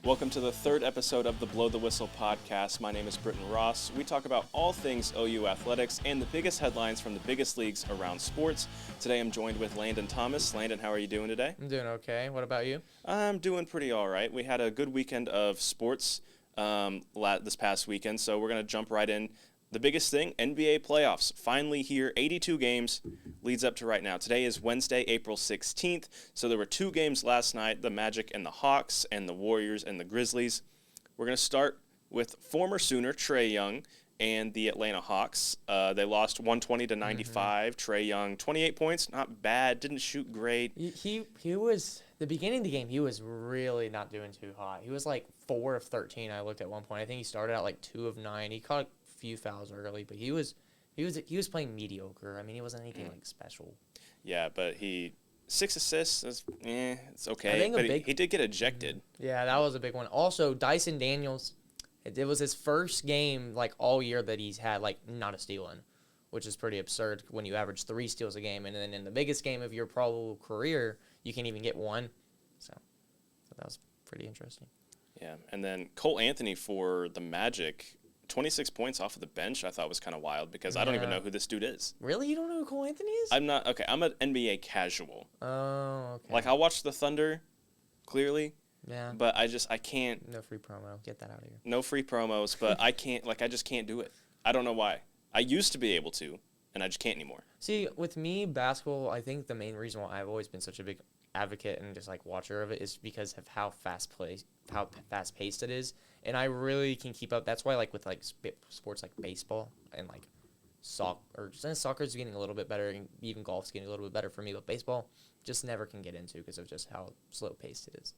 Welcome to the third episode of the Blow the Whistle podcast. My name is Britton Ross. We talk about all things OU athletics and the biggest headlines from the biggest leagues around sports. Today I'm joined with Landon Thomas. Landon, how are you doing today? I'm doing okay. What about you? I'm doing pretty all right. We had a good weekend of sports this past weekend, so we're going to jump right in. The biggest thing, NBA playoffs, finally here, 82 games, leads up to right now. Today is Wednesday, April 16th, so there were two games last night, the Magic and the Hawks, and the Warriors and the Grizzlies. We're going to start with former Sooner Trae Young and the Atlanta Hawks. They lost 120-95. Trae Young, 28 points, not bad, didn't shoot great. He was, the beginning of the game, he was really not doing too hot. He was like 4 of 13, I looked at one point. I think he started out like 2 of 9. He caught few fouls early, but he was playing mediocre. I mean, he wasn't anything like special. Yeah, but 6 assists is it's okay. But he did get ejected. Yeah, that was a big one. Also, Dyson Daniels, it was his first game like all year that he's had like not a steal in, which is pretty absurd when you average 3 steals a game, and then in the biggest game of your probable career, you can't even get one. So that was pretty interesting. Yeah, and then Cole Anthony for the Magic. 26 points off of the bench I thought was kind of wild because I don't even know who this dude is. Really? You don't know who Cole Anthony is? I'm not. Okay, I'm an NBA casual. Oh, okay. Like, I watch the Thunder, clearly. Yeah. But I can't. No free promo. Get that out of here. No free promos, but I can't, I just can't do it. I don't know why. I used to be able to, and I just can't anymore. See, with me, basketball, I think the main reason why I've always been such a big advocate and just, like, watcher of it is because of how fast-paced it is. And I really can keep up. That's why, like, with, like, sports like baseball and, like, soccer's getting a little bit better, and even golf's getting a little bit better for me, but baseball just never can get into because of just how slow-paced it is.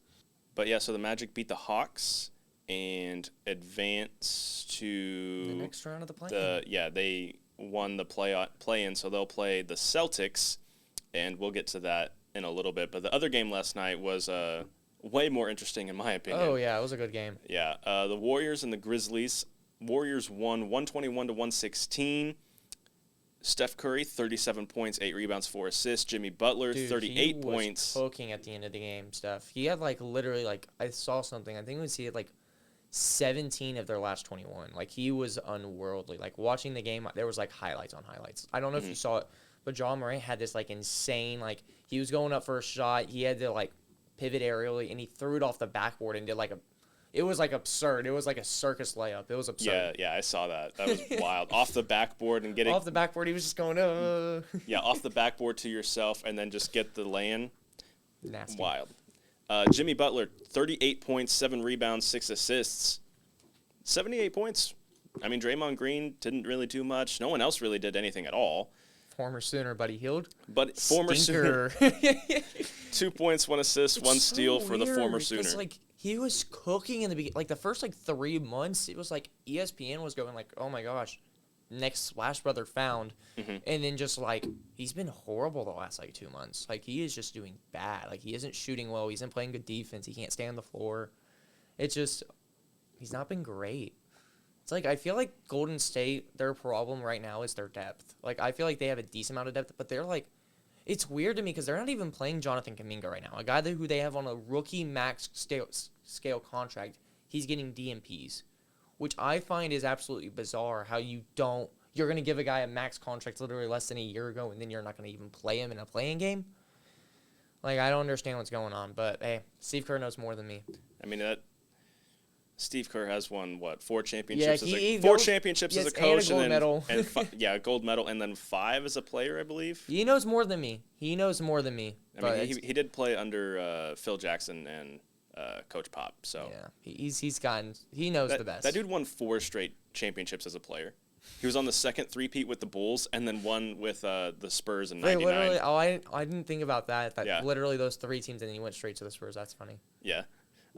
But, yeah, so the Magic beat the Hawks and advanced to the next round of the play-in. They won the play-in, so they'll play the Celtics, and we'll get to that in a little bit. But the other game last night was way more interesting in my opinion. Oh, yeah, it was a good game. Yeah, the Warriors and the Grizzlies. Warriors won 121-116. Steph Curry, 37 points, 8 rebounds, 4 assists. Jimmy Butler, 38 points. He was cooking at the end of the game, Steph. He had, like, literally, like, I saw something. I think he had, like, 17 of their last 21. Like, he was unworldly. Like, watching the game, there was, like, highlights on highlights. I don't know if you saw it, but John Morant had this, like, insane, like, he was going up for a shot. He had to, like, pivot aerially, and he threw it off the backboard and did, like, it was, like, absurd. It was, like, a circus layup. It was absurd. Yeah, I saw that. That was wild. Off the backboard and getting... Off the backboard, he was just going, Yeah, off the backboard to yourself and then just get the lay-in. Nasty. Wild. Jimmy Butler, 38 points, 7 rebounds, 6 assists. 78 points. I mean, Draymond Green didn't really do much. No one else really did anything at all. Former Sooner, Buddy Hield. But former Sooner. 2 points, 1 assist, 1 steal for the former Sooner. Like, he was cooking in the beginning. Like, the first, 3 months, it was like ESPN was going, like, oh, my gosh, next Splash Brother found. And then just, like, he's been horrible the last, 2 months. Like, he is just doing bad. Like, he isn't shooting well. He isn't playing good defense. He can't stay on the floor. It's just, he's not been great. It's like, I feel like Golden State, their problem right now is their depth. Like, I feel like they have a decent amount of depth, but they're like, it's weird to me because they're not even playing Jonathan Kuminga right now. A guy who they have on a rookie max scale contract, he's getting DMPs, which I find is absolutely bizarre how you're going to give a guy a max contract literally less than a year ago, and then you're not going to even play him in a playing game. Like, I don't understand what's going on, but hey, Steve Kerr knows more than me. I mean, Steve Kerr has won, 4 championships? Yeah, 4 championships as a coach. And a gold medal. A gold medal, and then 5 as a player, I believe. He knows more than me. I mean, he did play under Phil Jackson and Coach Pop. So yeah, he knows the best. That dude won 4 straight championships as a player. He was on the second three-peat with the Bulls, and then one with the Spurs in '99. Literally, I didn't think about that. Literally those 3 teams, and then he went straight to the Spurs. That's funny. Yeah.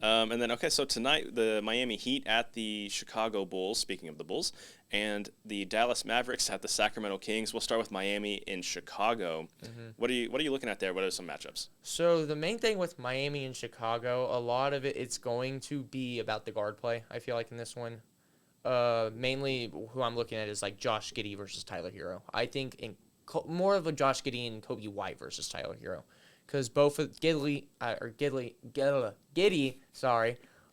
And then, so tonight, the Miami Heat at the Chicago Bulls, speaking of the Bulls, and the Dallas Mavericks at the Sacramento Kings. We'll start with Miami in Chicago. What are you looking at there? What are some matchups? So the main thing with Miami and Chicago, a lot of it's going to be about the guard play, I feel like, in this one. Mainly who I'm looking at is, like, Josh Giddey versus Tyler Hero. I think more of a Josh Giddey and Kobe White versus Tyler Hero. Because both of Giddy,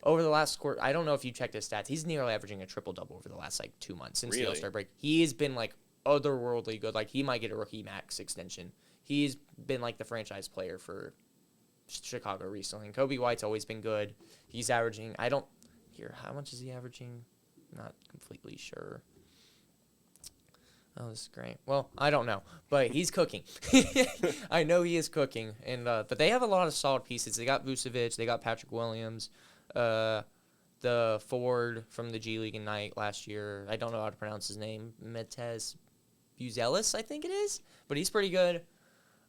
over the last quarter, I don't know if you checked his stats. He's nearly averaging a triple-double over the last, like, 2 months since the Really? All-Star break. He has been, like, otherworldly good. Like, he might get a rookie max extension. He's been, like, the franchise player for Chicago recently. And Kobe White's always been good. He's averaging, I don't hear, how much is he averaging? Not completely sure. Oh, this is great. Well, I don't know, but he's cooking. I know he is cooking, and but they have a lot of solid pieces. They got Vucevic, they got Patrick Williams, the forward from the G League Ignite last year. I don't know how to pronounce his name. Metez Buzelis, I think it is, but he's pretty good.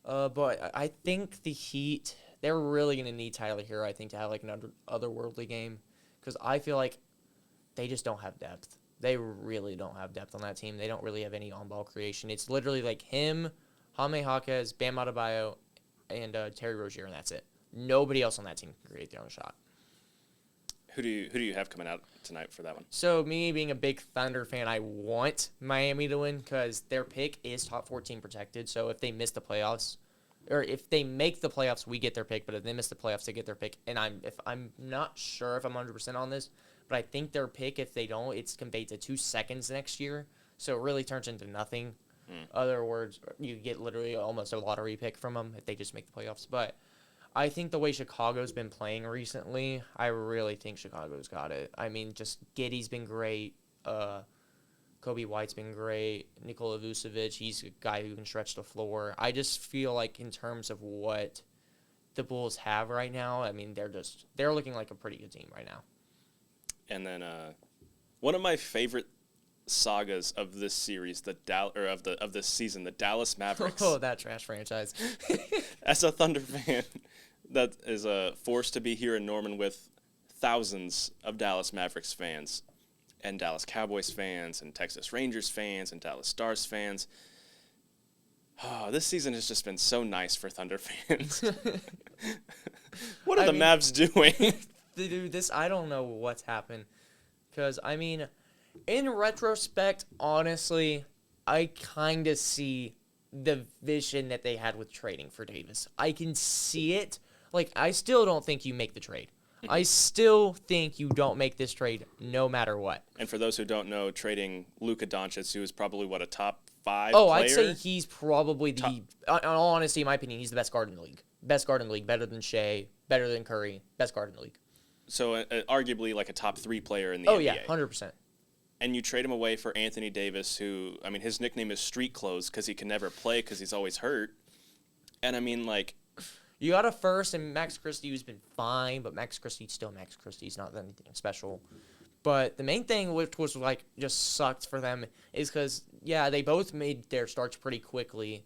But I think the Heat, they're really gonna need Tyler Hero, I think, to have like an otherworldly game, because I feel like they just don't have depth. They really don't have depth on that team. They don't really have any on-ball creation. It's literally like him, Jaime Jaquez, Bam Adebayo, and Terry Rozier, and that's it. Nobody else on that team can create their own shot. Who do you have coming out tonight for that one? So me being a big Thunder fan, I want Miami to win because their pick is top 14 protected. So if they miss the playoffs, or if they make the playoffs, we get their pick. But if they miss the playoffs, they get their pick. And I'm not sure if I'm 100% on this, but I think their pick, if they don't, it's conveyed to 2 seconds next year. So it really turns into nothing. Other words, you get literally almost a lottery pick from them if they just make the playoffs. But I think the way Chicago's been playing recently, I really think Chicago's got it. I mean, just Giddey's been great. Kobe White's been great. Nikola Vucevic, he's a guy who can stretch the floor. I just feel like in terms of what the Bulls have right now, I mean, they're looking like a pretty good team right now. And then one of my favorite sagas of this series, of this season, the Dallas Mavericks. Oh, that trash franchise. As a Thunder fan, that is forced to be here in Norman with thousands of Dallas Mavericks fans, and Dallas Cowboys fans, and Texas Rangers fans, and Dallas Stars fans. Oh, this season has just been so nice for Thunder fans. What are the Mavs doing? Dude, I don't know what's happened. Because, I mean, in retrospect, honestly, I kind of see the vision that they had with trading for Davis. I can see it. Like, I still don't think you make the trade. I still think you don't make this trade no matter what. And for those who don't know, trading Luka Doncic, who is probably, a top 5 player? I'd say he's probably in all honesty, in my opinion, he's the best guard in the league. Best guard in the league, better than Shea, better than Curry, best guard in the league. So arguably like a top 3 player in the NBA. Oh, yeah, 100%. And you trade him away for Anthony Davis, who, I mean, his nickname is Street Clothes because he can never play because he's always hurt. And, I mean, like... You got a first, and Max Christie, who's been fine, but Max Christie's still Max Christie. He's not anything special. But the main thing, which was, like, just sucked for them, is because, yeah, they both made their starts pretty quickly.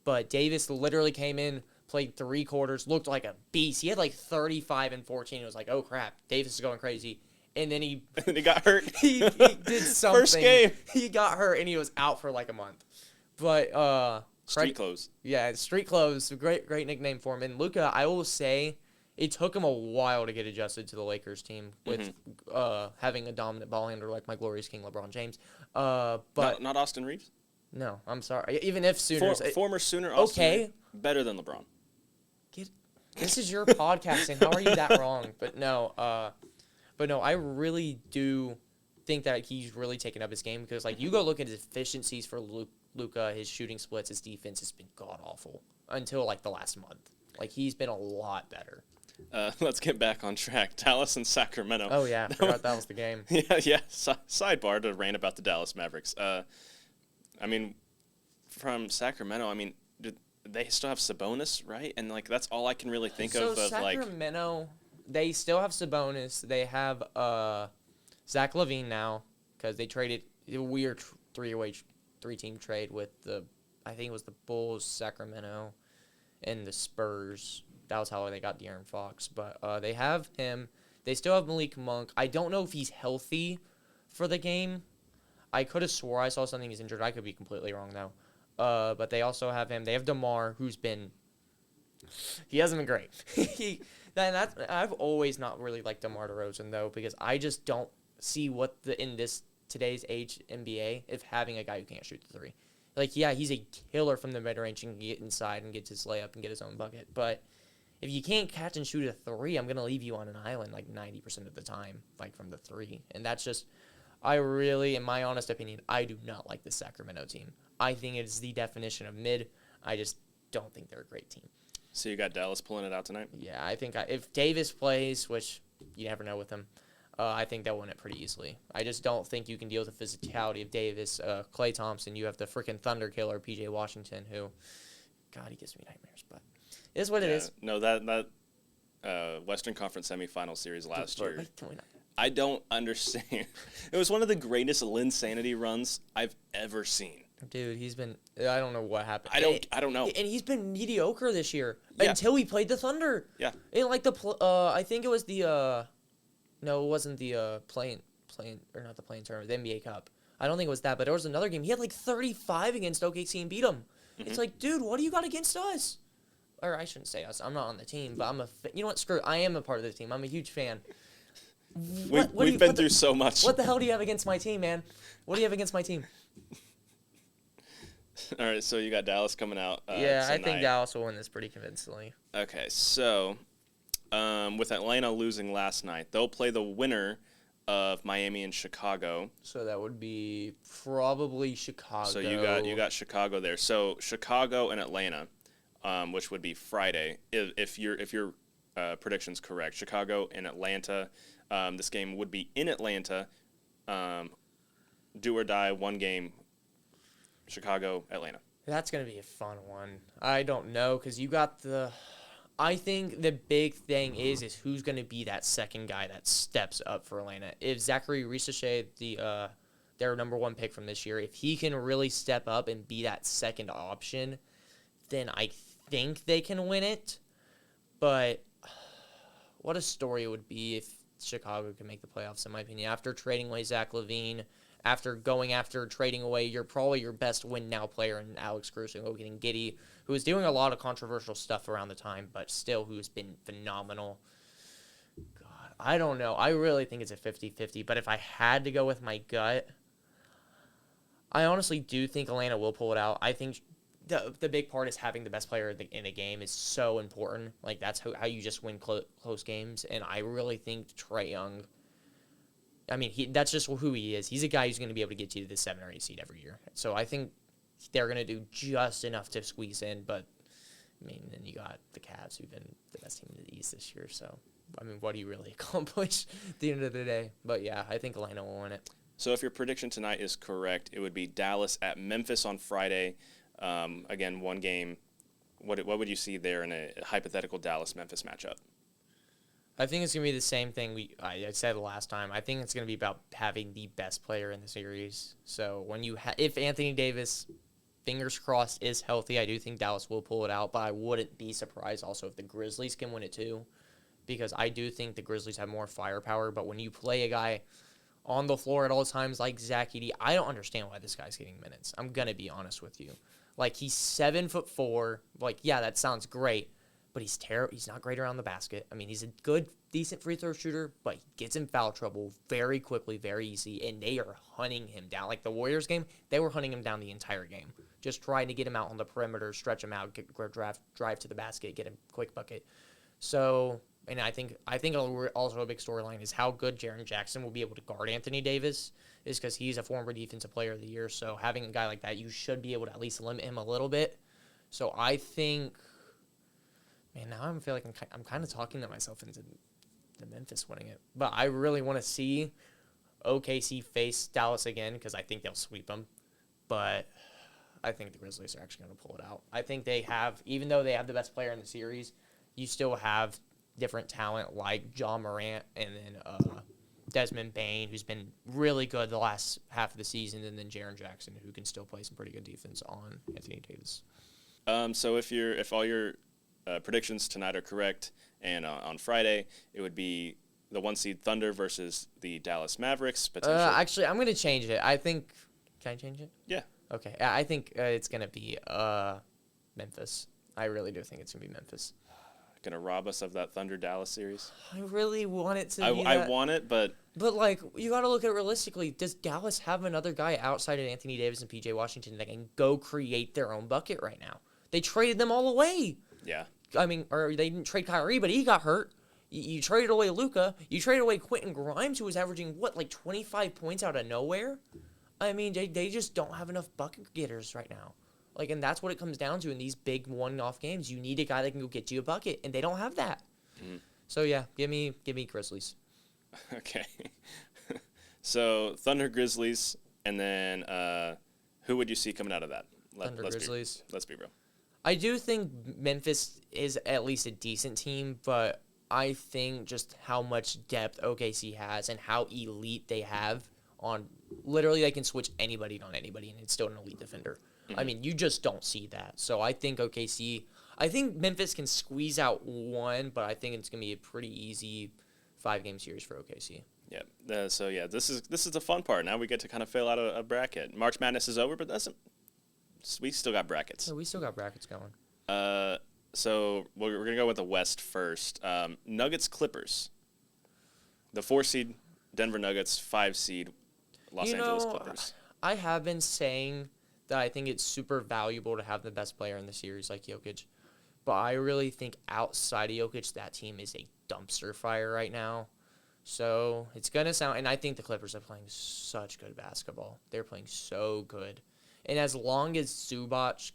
But Davis literally came in, played 3 quarters, looked like a beast. He had, like, 35 and 14. It was like, oh, crap, Davis is going crazy. And then he got hurt. he did something. First game. He got hurt, and he was out for, like, a month. But, Street Clothes. Yeah, Street Clothes. Great nickname for him. And Luka, I will say, it took him a while to get adjusted to the Lakers team with having a dominant ball handler like my glorious king LeBron James. But not Austin Reeves? No, I'm sorry. Even if Sooners... former Sooner Austin Reeves, better than LeBron. This is your podcasting. How are you that wrong? But no, I really do think that he's really taken up his game because, like, you go look at his efficiencies for Luka, his shooting splits, his defense has been god-awful until, like, the last month. Like, he's been a lot better. Let's get back on track. Dallas and Sacramento. Oh, yeah. I forgot that was the game. Yeah. Sidebar to rant about the Dallas Mavericks. I mean, from Sacramento, I mean, they still have Sabonis, right? And, like, that's all I can really think of. Sacramento, they still have Sabonis. They have Zach LaVine now because they traded a weird three-team trade with I think it was the Bulls, Sacramento, and the Spurs. That was how they got De'Aaron Fox. But they have him. They still have Malik Monk. I don't know if he's healthy for the game. I could have swore I saw something he's injured. I could be completely wrong, though. But they also have him. They have DeMar, he hasn't been great. I've always not really liked DeMar DeRozan, though, because I just don't see what in this today's age NBA if having a guy who can't shoot the 3. Like, yeah, he's a killer from the mid-range and can get inside and get his layup and get his own bucket. But if you can't catch and shoot a three, I'm gonna leave you on an island like 90% of the time, like from the three. And that's just, I really, in my honest opinion, I do not like the Sacramento team. I think it is the definition of mid. I just don't think they're a great team. So you got Dallas pulling it out tonight? Yeah, I think if Davis plays, which you never know with him, I think they'll win it pretty easily. I just don't think you can deal with the physicality of Davis, Klay Thompson. You have the freaking Thunder Killer, P.J. Washington, who, God, he gives me nightmares. But it is what it is. No, that Western Conference semifinal series last year, Can we not? I don't understand. It was one of the greatest Linsanity runs I've ever seen. Dude, he's been. I don't know what happened. I don't know. And he's been mediocre this year Yeah. until he played the Thunder. Yeah. And like I think it was the. No, it wasn't the playing or not the playing tournament, the NBA Cup. I don't think it was that, but there was another game. He had like 35 against OKC and beat them. Mm-hmm. It's like, dude, what do you got against us? Or I shouldn't say us. I'm not on the team, but you know what? Screw it. I am a part of the team. I'm a huge fan. We've been through so much. What the hell do you have against my team, man? What do you have against my team? All right, so you got Dallas coming out. Yeah, I think tonight. Dallas will win this pretty convincingly. Okay, so with Atlanta losing last night, they'll play the winner of Miami and Chicago. So that would be probably Chicago. So you got Chicago there. So Chicago and Atlanta, which would be Friday, if your prediction's correct. Chicago and Atlanta. This game would be in Atlanta. Do or die, one game. Chicago, Atlanta. That's going to be a fun one. I don't know, because you got I think the big thing is who's going to be that second guy that steps up for Atlanta. If Zachary Risache, their number one pick from this year, if he can really step up and be that second option, then I think they can win it. But what a story it would be if Chicago can make the playoffs, in my opinion. After trading away Zach LaVine, after trading away your best win-now player in Alex Caruso, getting Giddey, who is doing a lot of controversial stuff around the time, but still who has been phenomenal. God, I don't know. I really think it's a 50-50, but if I had to go with my gut, I honestly do think Atlanta will pull it out. I think the big part is having the best player in the game is so important. Like, that's how you just win close games, and I really think Trae Young... I mean, that's just who he is. He's a guy who's going to be able to get you to the 7 or 8 seed every year. So I think they're going to do just enough to squeeze in. But, I mean, then you got the Cavs, who've been the best team in the East this year. So, I mean, what do you really accomplish at the end of the day? But, yeah, I think Atlanta will win it. So if your prediction tonight is correct, it would be Dallas at Memphis on Friday. Again, one game. What would you see there in a hypothetical Dallas-Memphis matchup? I think it's going to be the same thing I said last time. I think it's going to be about having the best player in the series. So when if Anthony Davis, fingers crossed, is healthy, I do think Dallas will pull it out. But I wouldn't be surprised also if the Grizzlies can win it too, because I do think the Grizzlies have more firepower. But when you play a guy on the floor at all times like Zach Edey, I don't understand why this guy's getting minutes. I'm going to be honest with you. Like, he's 7'4". Like, yeah, that sounds great. But he's terrible. He's not great around the basket. I mean, he's a decent free throw shooter, but he gets in foul trouble very quickly, very easy, and they are hunting him down. Like the Warriors game, they were hunting him down the entire game, just trying to get him out on the perimeter, stretch him out, drive to the basket, get him a quick bucket. So, and I think also a big storyline is how good Jaren Jackson will be able to guard Anthony Davis, is because he's a former defensive player of the year. So having a guy like that, you should be able to at least limit him a little bit. So I think. Man, now I feel like I'm kind of talking to myself into the Memphis winning it. But I really want to see OKC face Dallas again because I think they'll sweep them. But I think the Grizzlies are actually going to pull it out. I think even though they have the best player in the series, you still have different talent like John Morant and then Desmond Bane, who's been really good the last half of the season, and then Jaren Jackson, who can still play some pretty good defense on Anthony Davis. So if all your predictions tonight are correct, and on Friday it would be the 1 seed Thunder versus the Dallas Mavericks. Potentially. Actually, I'm going to change it. I think. Can I change it? Yeah. Okay. I think it's going to be Memphis. I really do think it's going to be Memphis. Going to rob us of that Thunder Dallas series. I really want it to be I want it, but like, you got to look at it realistically. Does Dallas have another guy outside of Anthony Davis and P.J. Washington that can go create their own bucket right now? They traded them all away. Yeah. or they didn't trade Kyrie, but he got hurt. You traded away Luka. You traded away Quentin Grimes, who was averaging, 25 points out of nowhere? I mean, they just don't have enough bucket getters right now. And that's what it comes down to in these big one-off games. You need a guy that can go get you a bucket, and they don't have that. Mm-hmm. So, yeah, give me Grizzlies. Okay. So, Thunder, Grizzlies, and then who would you see coming out of that? Thunder, Grizzlies. Let's be real. I do think Memphis is at least a decent team, but I think just how much depth OKC has and how elite they have on literally they can switch anybody on anybody and it's still an elite defender. Mm-hmm. I mean, you just don't see that. So I think Memphis can squeeze out one, but I think it's going to be a pretty easy 5-game series for OKC. Yeah. This is the fun part. Now we get to kind of fill out a bracket. March Madness is over, but we still got brackets. Yeah, we still got brackets going. So we're going to go with the West first. Nuggets Clippers. The 4 seed Denver Nuggets, 5 seed Los Angeles Clippers. I have been saying that I think it's super valuable to have the best player in the series like Jokic. But I really think outside of Jokic, that team is a dumpster fire right now. So it's going to sound – and I think the Clippers are playing such good basketball. They're playing so good. And as long as Zubac,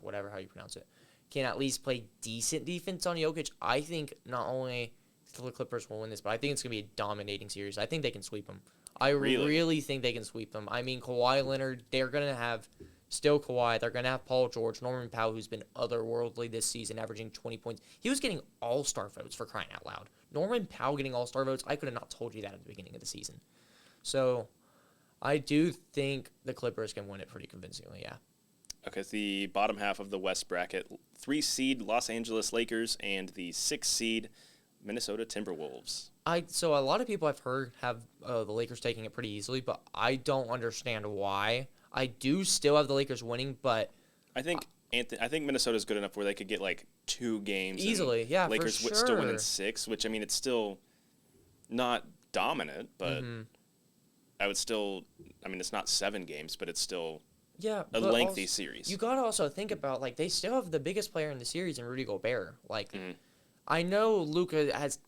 whatever how you pronounce it, can at least play decent defense on Jokic, I think not only the Clippers will win this, but I think it's going to be a dominating series. I think they can sweep them. I really think they can sweep them. I mean, Kawhi Leonard, they're going to have still Kawhi. They're going to have Paul George, Norman Powell, who's been otherworldly this season, averaging 20 points. He was getting all-star votes for crying out loud. Norman Powell getting all-star votes, I could have not told you that at the beginning of the season. So I do think the Clippers can win it pretty convincingly, yeah. Okay, the bottom half of the West bracket, 3 seed Los Angeles Lakers and the 6 seed Minnesota Timberwolves. So a lot of people I've heard have the Lakers taking it pretty easily, but I don't understand why. I do still have the Lakers winning, but I think Minnesota's good enough where they could get 2 games easily. Yeah, Lakers for sure. Still winning 6, which I mean it's still not dominant, but I would still. I mean it's not 7 games, but it's still a lengthy series. You gotta also think about they still have the biggest player in the series in Rudy Gobert. I know Luka has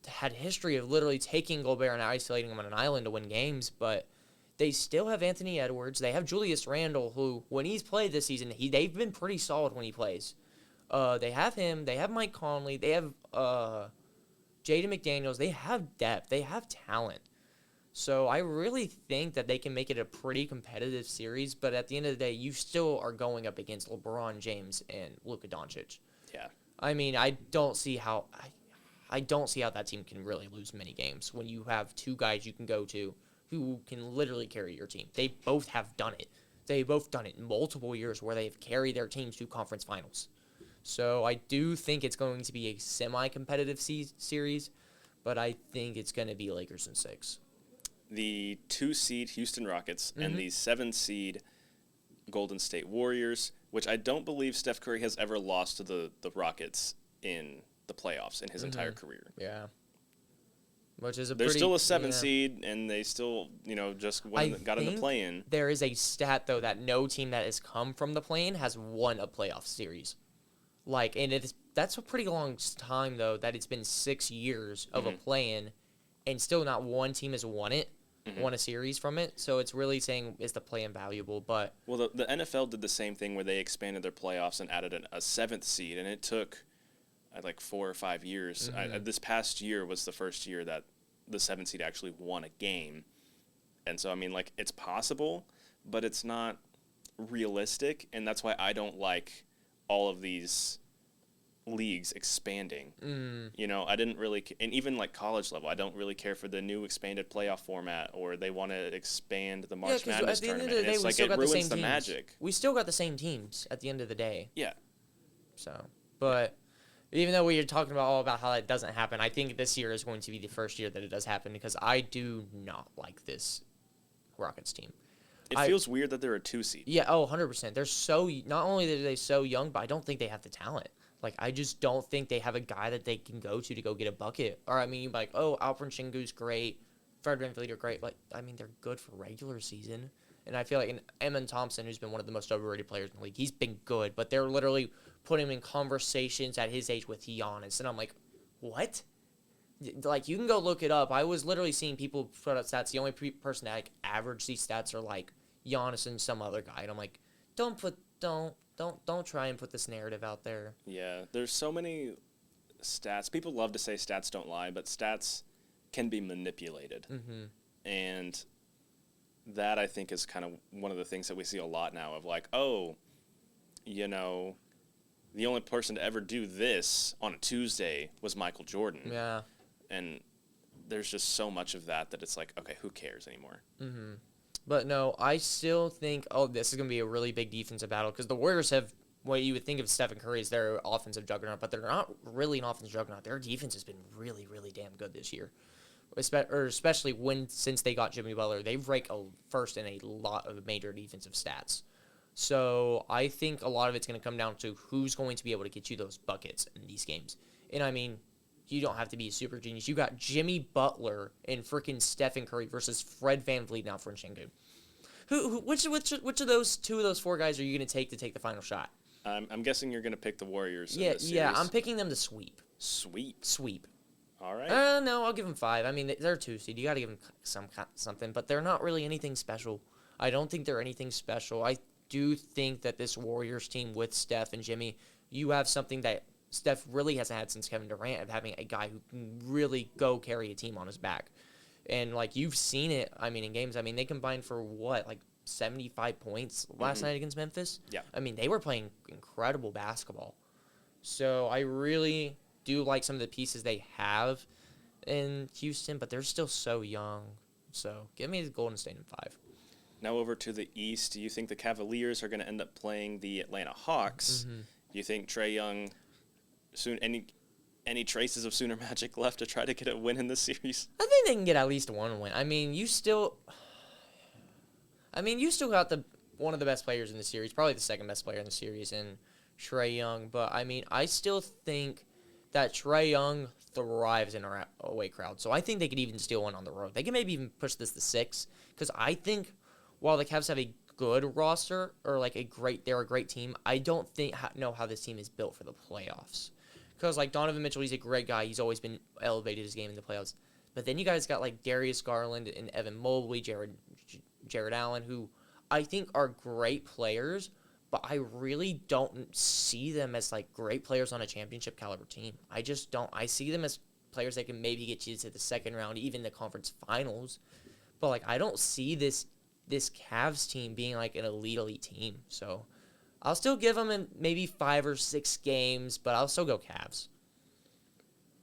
had history of literally taking Gobert and isolating him on an island to win games, but they still have Anthony Edwards. They have Julius Randle, who, when he's played this season, they've been pretty solid when he plays. They have him. They have Mike Conley. They have Jaden McDaniels. They have depth. They have talent. So I really think that they can make it a pretty competitive series, but at the end of the day, you still are going up against LeBron James and Luka Doncic. Yeah. I mean, I don't see how that team can really lose many games when you have 2 guys you can go to who can literally carry your team. They both have done it. They've both done it in multiple years where they've carried their teams to conference finals. So I do think it's going to be a semi-competitive series, but I think it's going to be Lakers in 6. The 2 seed Houston Rockets and the 7 seed Golden State Warriors, which I don't believe Steph Curry has ever lost to the Rockets in the playoffs in his entire career. Yeah. Which is They're still a 7 seed, and they still, just got in the play-in. There is a stat, though, that no team that has come from the play-in has won a playoff series. And that's a pretty long time, though, that it's been 6 years of a play-in, and still not one team has won it, won a series from it. So it's really saying, is the play-in valuable? But well, the NFL did the same thing where they expanded their playoffs and added a 7th seed, and it took 4 or 5 years. This past year was the first year that the 7th seed actually won a game. And so, I mean, it's possible, but it's not realistic, and that's why I don't like all of these leagues expanding. I didn't really and even college level, I don't really care for the new expanded playoff format, or they want to expand the March Madness tournament. At the end of the day, we still got the same teams. Magic. We still got the same teams at the end of the day. Yeah. So, but even though we are talking about all about how that doesn't happen, I think this year is going to be the first year that it does happen, because I do not like this Rockets team. It feels weird that they're a 2 seed. Yeah, 100%. They're not only are they so young, but I don't think they have the talent. I just don't think they have a guy that they can go to go get a bucket. Or, I mean, Alperen Şengün's great, Fred VanVleet are great. They're good for regular season. And I feel like Landon Thompson, who's been one of the most overrated players in the league, he's been good, but they're literally putting him in conversations at his age with Giannis. And I'm like, what? Like, you can go look it up. I was literally seeing people put out stats. The only person that, like, average these stats are, like, Giannis and some other guy. And I'm like, don't try and put this narrative out there. Yeah, there's so many stats. People love to say stats don't lie, but stats can be manipulated. Mm-hmm. And that, I think, is kind of one of the things that we see a lot now of, like, oh, you know, the only person to ever do this on a Tuesday was Michael Jordan. Yeah. And there's just so much of that it's like, okay, who cares anymore? Mm-hmm. But no, I still think, this is going to be a really big defensive battle because the Warriors have what you would think of Stephen Curry as their offensive juggernaut, but they're not really an offensive juggernaut. Their defense has been really, really damn good this year, especially since they got Jimmy Butler. They've ranked first in a lot of major defensive stats. So I think a lot of it's going to come down to who's going to be able to get you those buckets in these games. And I mean, you don't have to be a super genius. You got Jimmy Butler and freaking Stephen Curry versus Fred VanVleet now for Shingu. Which of those two of those four guys are you going to take the final shot? I'm guessing you're going to pick the Warriors. Yeah, in this series. yeah. I'm picking them to sweep. Sweep. All right. No, I'll give them 5. I mean, they're 2 seed. You got to give them something, but they're not really anything special. I don't think they're anything special. I do think that this Warriors team with Steph and Jimmy, you have something that Steph really hasn't had since Kevin Durant, of having a guy who can really go carry a team on his back. And, like, you've seen it, I mean, in games. I mean, they combined for, 75 points last night against Memphis? Yeah. I mean, they were playing incredible basketball. So I really do like some of the pieces they have in Houston, but they're still so young. So give me the Golden State in 5. Now over to the East. Do you think the Cavaliers are going to end up playing the Atlanta Hawks? Mm-hmm. Do you think Trae Young, any traces of Sooner Magic left to try to get a win in this series? I think they can get at least one win. I mean, you still got one of the best players in the series, probably the second best player in the series, in Trae Young. But I mean, I still think that Trae Young thrives in our away crowd. So I think they could even steal one on the road. They can maybe even push this to 6, because I think while the Cavs have a good roster, or like they're a great team, I don't know how this team is built for the playoffs. Because like Donovan Mitchell, he's a great guy. He's always been elevated his game in the playoffs. But then you guys got like Darius Garland and Evan Mobley, Jared Allen, who I think are great players, but I really don't see them as like great players on a championship caliber team. I just don't. I see them as players that can maybe get you to the second round, even the conference finals. But like I don't see this Cavs team being like an elite team. So I'll still give them maybe 5 or 6 games, but I'll still go Cavs.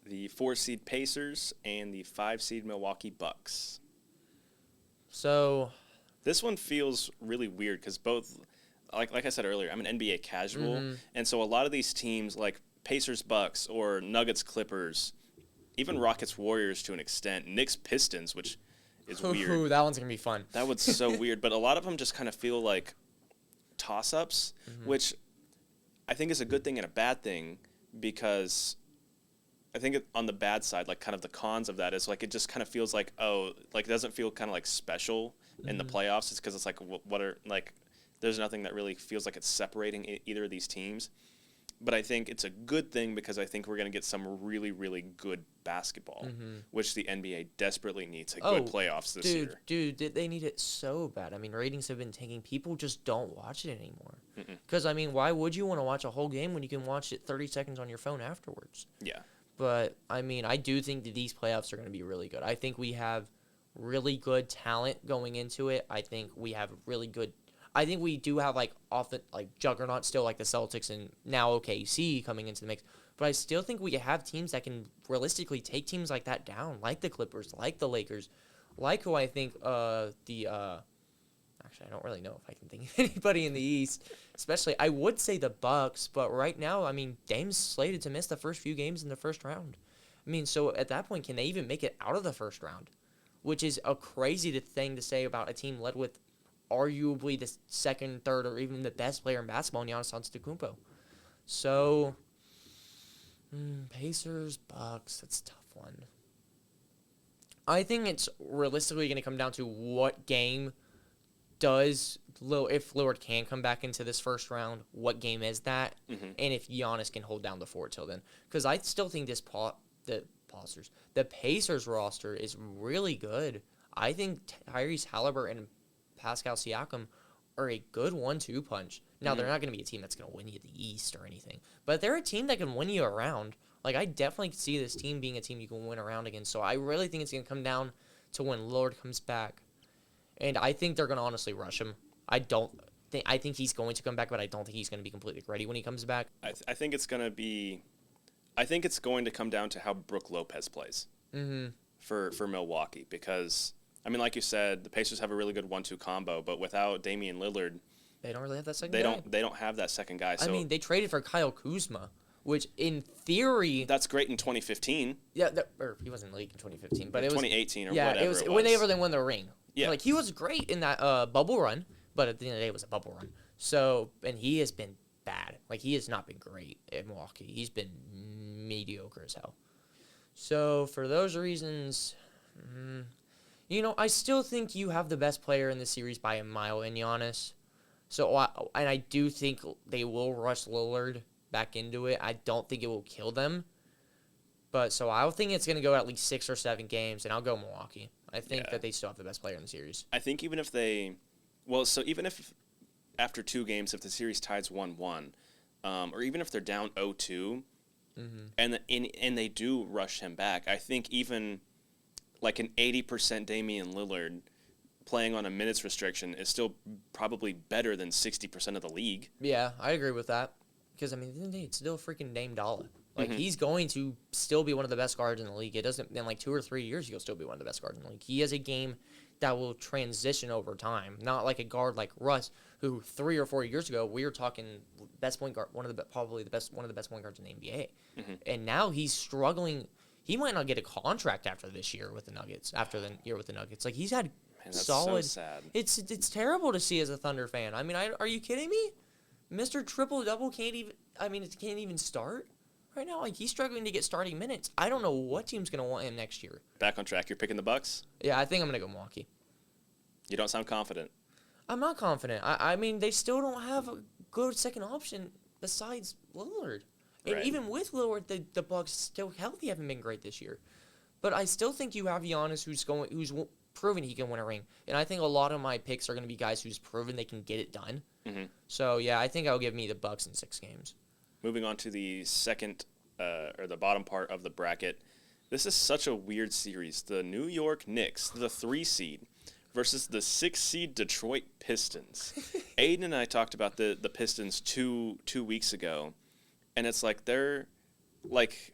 The 4-seed Pacers and the 5-seed Milwaukee Bucks. So this one feels really weird because both, like I said earlier, I'm an NBA casual, and so a lot of these teams like Pacers Bucks or Nuggets Clippers, even Rockets Warriors to an extent, Knicks Pistons, which is weird. That one's gonna be fun. That one's so weird, but a lot of them just kind of feel like toss-ups, which I think is a good thing and a bad thing, because I think on the bad side, like kind of the cons of that is like it just kind of feels like, it doesn't feel kind of like special in the playoffs. It's because it's like there's nothing that really feels like it's separating either of these teams. But I think it's a good thing because I think we're going to get some really, really good basketball, which the NBA desperately needs. Good playoffs this year. Dude, they need it so bad. I mean, ratings have been tanking. People just don't watch it anymore. Because, I mean, why would you want to watch a whole game when you can watch it 30 seconds on your phone afterwards? Yeah. But, I mean, I do think that these playoffs are going to be really good. I think we have really good talent going into it. I think we do have often juggernauts still, like the Celtics and now OKC coming into the mix. But I still think we have teams that can realistically take teams like that down, like the Clippers, like the Lakers, like who I think actually I don't really know if I can think of anybody in the East. Especially I would say the Bucks, but right now, I mean, Dame's slated to miss the first few games in the first round. I mean, so at that point, can they even make it out of the first round? Which is a crazy thing to say about a team led with arguably the second, third, or even the best player in basketball, Giannis Antetokounmpo. So, Pacers, Bucks, that's a tough one. I think it's realistically going to come down to what game if Lillard can come back into this first round, what game is that? Mm-hmm. And if Giannis can hold down the fort till then. Because I still think the Pacers roster is really good. I think Tyrese Halliburton and Pascal Siakam are a good 1-2 punch. Now, they're not going to be a team that's going to win you the East or anything, but they're a team that can win you around. Like, I definitely see this team being a team you can win around against, so I really think it's going to come down to when Lillard comes back, and I think they're going to honestly rush him. I think he's going to come back, but I don't think he's going to be completely ready when he comes back. I think it's going to come down to how Brook Lopez plays for Milwaukee, because, I mean, like you said, the Pacers have a really good 1-2 combo, but without Damian Lillard, they don't really have that second guy. They don't have that second guy. So I mean, they traded for Kyle Kuzma, which in theory that's great in 2015. Yeah, or he wasn't in the league in 2015, but it was 2018 or whatever. It was whenever they won the ring. Yeah, like he was great in that bubble run, but at the end of the day, it was a bubble run. So, and he has been bad. Like he has not been great at Milwaukee. He's been mediocre as hell. So for those reasons, I still think you have the best player in the series by a mile in Giannis. So, and I do think they will rush Lillard back into it. I don't think it will kill them. But, so I think it's going to go at least 6 or 7 games, and I'll go Milwaukee. I think that they still have the best player in the series. I think even if after 2 games, if the series ties 1-1, or even if they're down 0-2, and they do rush him back, I think even like an 80% Damian Lillard playing on a minutes restriction is still probably better than 60% of the league. Yeah, I agree with that. Because, I mean, at the end of the day, it's still freaking Dame Dollar. Like, he's going to still be one of the best guards in the league. It doesn't, in like 2 or 3 years, he'll still be one of the best guards in the league. He has a game that will transition over time. Not like a guard like Russ, who 3 or 4 years ago, we were talking best point guard, one of the best point guards in the NBA. And now he's struggling. He might not get a contract after this year with the Nuggets, after the year with the Nuggets. Like, he's had that's solid. So sad. It's terrible to see as a Thunder fan. I mean, are you kidding me? Mr. Triple Double can't even start right now. Like, he's struggling to get starting minutes. I don't know what team's gonna want him next year. Back on track. You're picking the Bucks? Yeah, I think I'm gonna go Milwaukee. You don't sound confident. I'm not confident. I mean, they still don't have a good second option besides Lillard. And even with Lillard, the Bucks still healthy haven't been great this year. But I still think you have Giannis who's proven he can win a ring. And I think a lot of my picks are going to be guys who's proven they can get it done. So, yeah, I think I'll give me the Bucks in 6 games. Moving on to the second, or the bottom part of the bracket. This is such a weird series. The New York Knicks, the 3 seed, versus the 6 seed Detroit Pistons. Aiden and I talked about the Pistons two weeks ago, and it's like they're like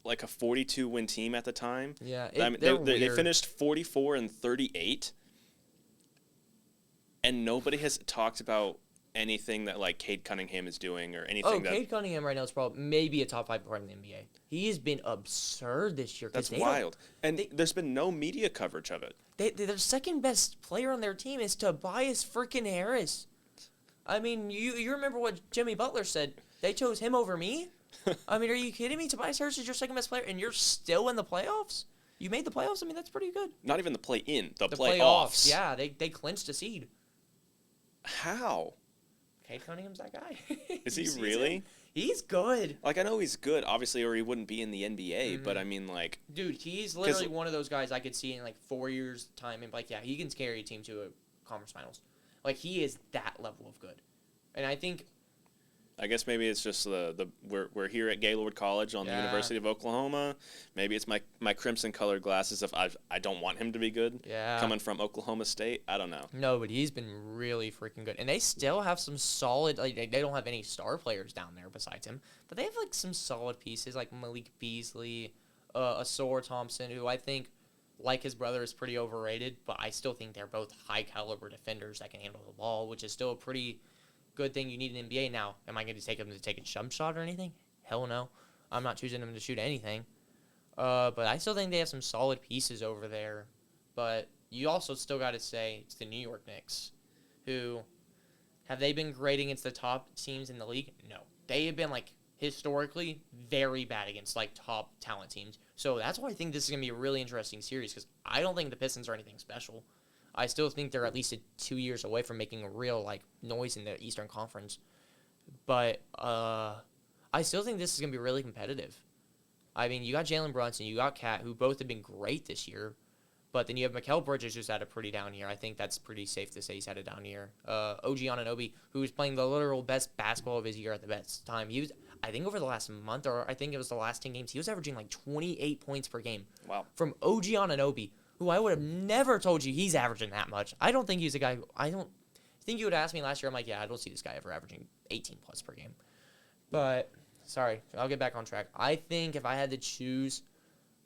a 42-win team at the time. Yeah, I mean, they finished 44-38, and nobody has talked about anything that like Cade Cunningham is doing or anything. Cade Cunningham right now is probably maybe a top 5 player in the NBA. He has been absurd this year. That's wild, and there's been no media coverage of it. Their second best player on their team is Tobias freaking Harris. I mean, you remember what Jimmy Butler said? They chose him over me. I mean, are you kidding me? Tobias Harris is your second best player, and you're still in the playoffs? You made the playoffs? I mean, that's pretty good. Not even the play-in, the playoffs. Yeah, they clinched a seed. How? Cade Cunningham's that guy. Is he really? He's good. Like, I know he's good, obviously, or he wouldn't be in the NBA, but I mean, like... Dude, he's literally one of those guys I could see in, like, 4 years' time, and, like, yeah, he can carry a team to a conference finals. Like, he is that level of good. And I think... I guess maybe it's just we're here at Gaylord College on the University of Oklahoma. Maybe it's my crimson-colored glasses if I don't want him to be good. Yeah. Coming from Oklahoma State, I don't know. No, but he's been really freaking good. And they still have some solid, like, they don't have any star players down there besides him, but they have, like, some solid pieces like Malik Beasley, Asor Thompson, who I think, like his brother, is pretty overrated, but I still think they're both high-caliber defenders that can handle the ball, which is still a pretty good thing you need in the NBA now. Am I going to take him to take a jump shot or anything? Hell no. I'm not choosing him to shoot anything. But I still think they have some solid pieces over there. But you also still got to say it's the New York Knicks, who have they been great against the top teams in the league? No. They have been, like, historically very bad against, like, top talent teams. So that's why I think this is going to be a really interesting series, because I don't think the Pistons are anything special. I still think they're at least 2 years away from making a real like noise in the Eastern Conference. But I still think this is going to be really competitive. I mean, you got Jalen Brunson, you got Kat, who both have been great this year. But then you have Mikal Bridges, who's had a pretty down year. I think that's pretty safe to say he's had a down year. OG Anunoby, who was playing the literal best basketball of his year at the best time. He was, I think, over the last month, or I think it was the last 10 games, he was averaging like 28 points per game. Wow. From OG Anunoby, who I would have never told you he's averaging that much. I don't think he's a guy. I think you would ask me last year. I'm like, yeah, I don't see this guy ever averaging 18 plus per game. But sorry, I'll get back on track. I think if I had to choose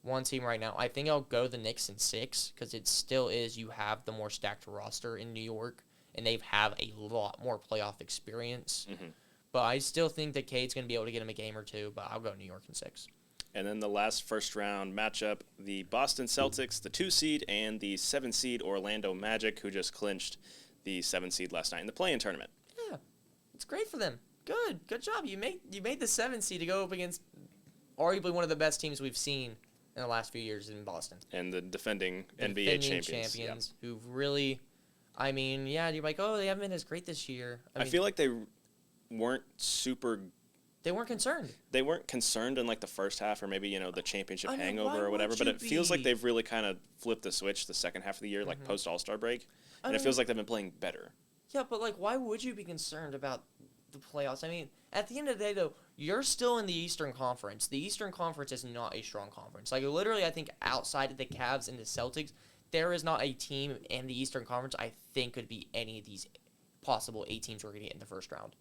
one team right now, I think I'll go the Knicks in 6 because it still is, you have the more stacked roster in New York, and they have a lot more playoff experience. Mm-hmm. But I still think that Cade's going to be able to get him a game or two, but I'll go New York in 6. And then the last first-round matchup, the Boston Celtics, the 2 seed, and the 7 seed Orlando Magic, who just clinched the 7 seed last night in the play-in tournament. Yeah, it's great for them. Good job. You made the 7 seed to go up against arguably one of the best teams we've seen in the last few years in Boston. And the defending NBA champions. Yeah. Who've really, I mean, yeah, you're like, oh, they haven't been as great this year. I mean, feel like they weren't super... They weren't concerned. They weren't concerned in, like, the first half or maybe, the championship hangover or whatever, but it be? feels like they've really kind of flipped the switch the second half of the year, like, post-All-Star break, and it feels like they've been playing better. Yeah, but, like, why would you be concerned about the playoffs? I mean, at the end of the day, though, you're still in the Eastern Conference. The Eastern Conference is not a strong conference. Like, literally, I think outside of the Cavs and the Celtics, there is not a team in the Eastern Conference I think could be any of these possible 8 teams we're going to get in the first round.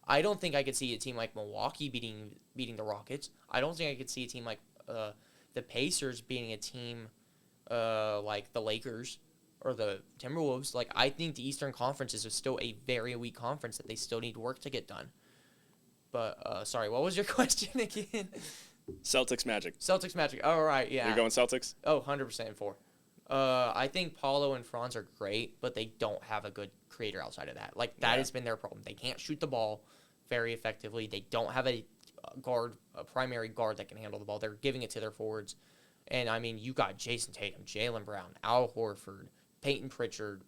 I don't think I could see a team like Milwaukee beating the Rockets. I don't think I could see a team like the Pacers beating a team like the Lakers or the Timberwolves. Like, I think the Eastern Conference is still a very weak conference that they still need work to get done. But, sorry, what was your question again? Celtics Magic. Celtics Magic. Oh, right, yeah. You're going Celtics? Oh, 100% in 4. I think Paulo and Franz are great, but they don't have a good creator outside of that. Like, that has been their problem. They can't shoot the ball very effectively. They don't have a primary guard that can handle the ball. They're giving it to their forwards. And, I mean, you got Jason Tatum, Jaylen Brown, Al Horford, Peyton Pritchard,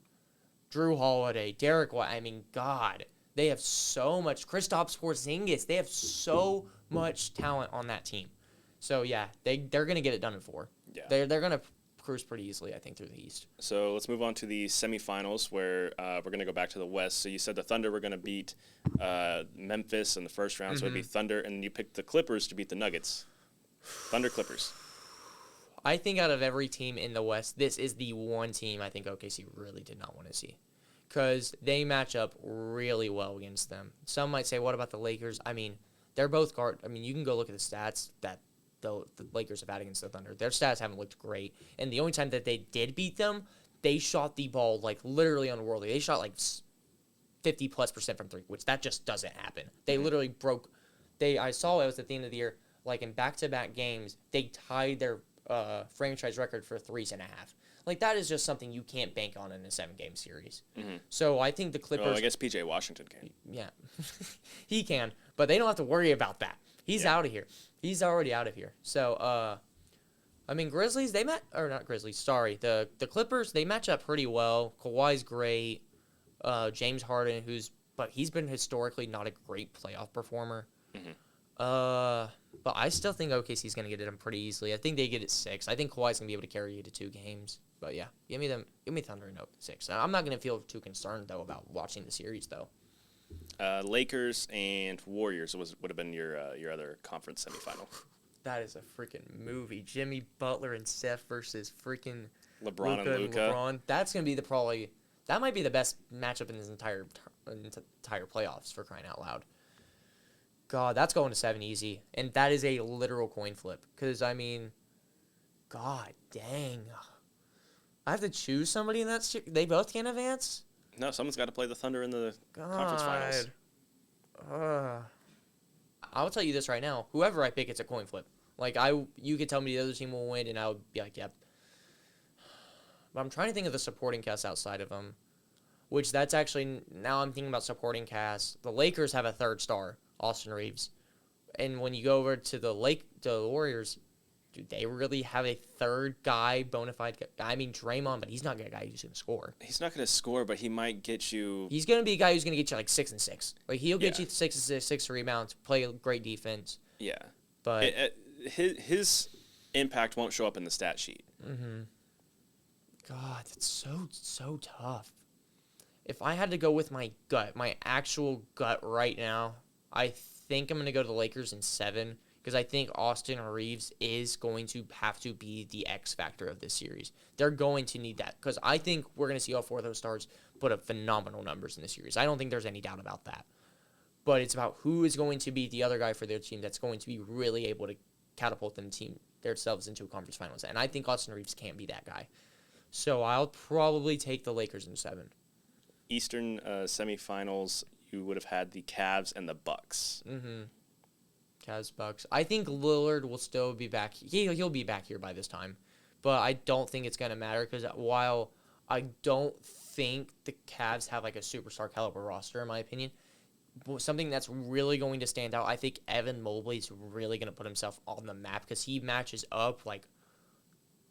Drew Holiday, Derek White. I mean, God, they have so much. Kristaps Porzingis. They have so much talent on that team. So, yeah, they're going to get it done in 4. Yeah. They're going to cruise pretty easily, I think, through the East. So let's move on to the semifinals where we're going to go back to the West. So you said the Thunder were going to beat Memphis in the first round, so it'd be Thunder, and you picked the Clippers to beat the Nuggets. Thunder Clippers. I think out of every team in the West, this is the one team I think OKC really did not want to see because they match up really well against them. Some might say, what about the Lakers? I mean, they're both guard. I mean, you can go look at the stats that the Lakers have had against the Thunder. Their stats haven't looked great. And the only time that they did beat them, they shot the ball, like, literally unworldly. They shot, like, 50+% from 3, which that just doesn't happen. They literally broke. I saw it was at the end of the year, like, in back-to-back games, they tied their franchise record for 3.5. Like, that is just something you can't bank on in a 7-game series. Mm-hmm. So I think the Clippers... Well, I guess P.J. Washington can. Yeah. He can, but they don't have to worry about that. He's out of here. He's already out of here. So, I mean, Grizzlies, not Grizzlies, sorry. The Clippers, they match up pretty well. Kawhi's great. James Harden, but he's been historically not a great playoff performer. Mm-hmm. But I still think OKC's going to get it done pretty easily. I think they get it 6. I think Kawhi's going to be able to carry you to 2 games. But, yeah, give me Thunder in 6. I'm not going to feel too concerned, though, about watching the series, though. Lakers and Warriors would have been your other conference semifinal. That is a freaking movie. Jimmy Butler and Steph versus freaking LeBron and Luka. LeBron. That's gonna be that might be the best matchup in this entire playoffs, for crying out loud. God, that's going to 7 easy, and that is a literal coin flip. Because I mean, God dang, I have to choose somebody in that. They both can't advance. No, someone's got to play the Thunder in the conference finals. I'll tell you this right now. Whoever I pick, it's a coin flip. Like, you could tell me the other team will win, and I would be like, yep. But I'm trying to think of the supporting cast outside of them, which that's actually, now I'm thinking about supporting cast. The Lakers have a 3rd star, Austin Reeves. And when you go over to the Warriors, do they really have a third guy, bona fide guy? I mean, Draymond, but he's not a guy who's going to score. He's not going to score, but he might get you. He's going to be a guy who's going to get you like 6 and 6. Like he'll get Yeah. you 6 and 6, 6 rebounds, play great defense. Yeah. But His impact won't show up in the stat sheet. God, that's so tough. If I had to go with my gut, my actual gut right now, I think I'm going to go to the Lakers in 7 because I think Austin Reeves is going to have to be the X factor of this series. They're going to need that because I think we're going to see all 4 of those stars put up phenomenal numbers in this series. I don't think there's any doubt about that. But it's about who is going to be the other guy for their team that's going to be really able to catapult themselves into a conference finals. And I think Austin Reeves can be that guy. So I'll probably take the Lakers in 7. Eastern semifinals, you would have had the Cavs and the Bucks. Cavs, Bucks. I think Lillard will still be back. He'll be back here by this time. But I don't think it's going to matter because while I don't think the Cavs have like a superstar caliber roster, in my opinion, something that's really going to stand out, I think Evan Mobley's really going to put himself on the map because he matches up like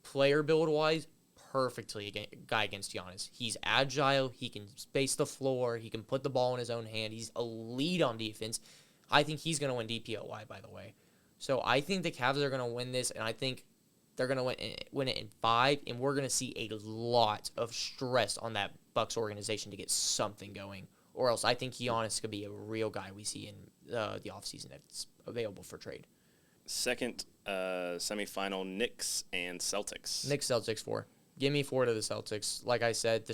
player build-wise perfectly guy against Giannis. He's agile. He can space the floor. He can put the ball in his own hand. He's elite on defense. I think he's going to win DPOY, by the way. So I think the Cavs are going to win this, and I think they're going to win it in 5, and we're going to see a lot of stress on that Bucks organization to get something going. Or else I think Giannis could be a real guy we see in the offseason that's available for trade. Second semifinal, Knicks and Celtics. Knicks, Celtics, 4. Give me 4 to the Celtics. Like I said,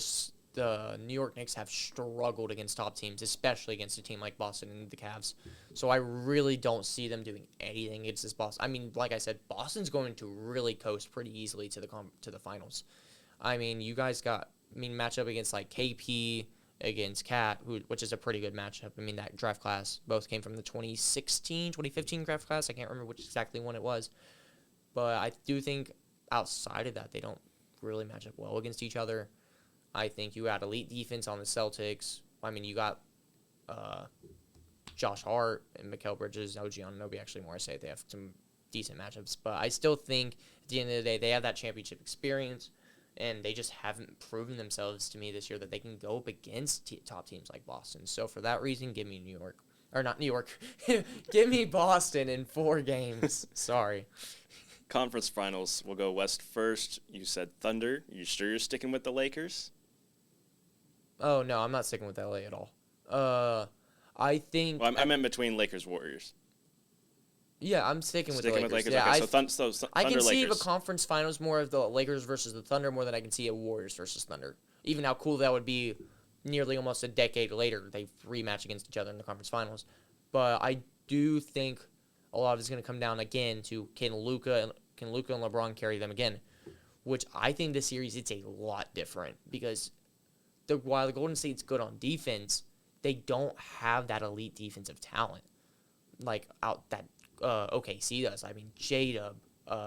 the New York Knicks have struggled against top teams, especially against a team like Boston and the Cavs. So I really don't see them doing anything against this Boston. I mean, like I said, Boston's going to really coast pretty easily to the finals. I mean, you guys match up against like KP against Cat, which is a pretty good matchup. I mean, that draft class both came from the 2016, 2015 draft class. I can't remember which exactly one it was. But I do think outside of that, they don't really match up well against each other. I think you got elite defense on the Celtics. I mean, you got Josh Hart and Mikal Bridges, OG Anunoby, actually more I say they have some decent matchups. But I still think at the end of the day, they have that championship experience, and they just haven't proven themselves to me this year that they can go up against top teams like Boston. So for that reason, give me New York. Or not New York. Give me Boston in 4 games. Sorry. Conference finals, we'll go West first. You said Thunder. You sure you're sticking with the Lakers? Oh, no, I'm not sticking with LA at all. I think... Well, I meant between Lakers Warriors. Yeah, I'm sticking with the Lakers. With Lakers. Yeah, Okay, so Thunder I can see Lakers. the conference finals more of the Lakers versus the Thunder more than I can see a Warriors versus Thunder. Even how cool that would be nearly almost a decade later, they rematch against each other in the conference finals. But I do think a lot of it's going to come down again to can Luka and LeBron carry them again, which I think this series it's a lot different because while the Golden State's good on defense, they don't have that elite defensive talent like out that OKC does. I mean, J-Dub,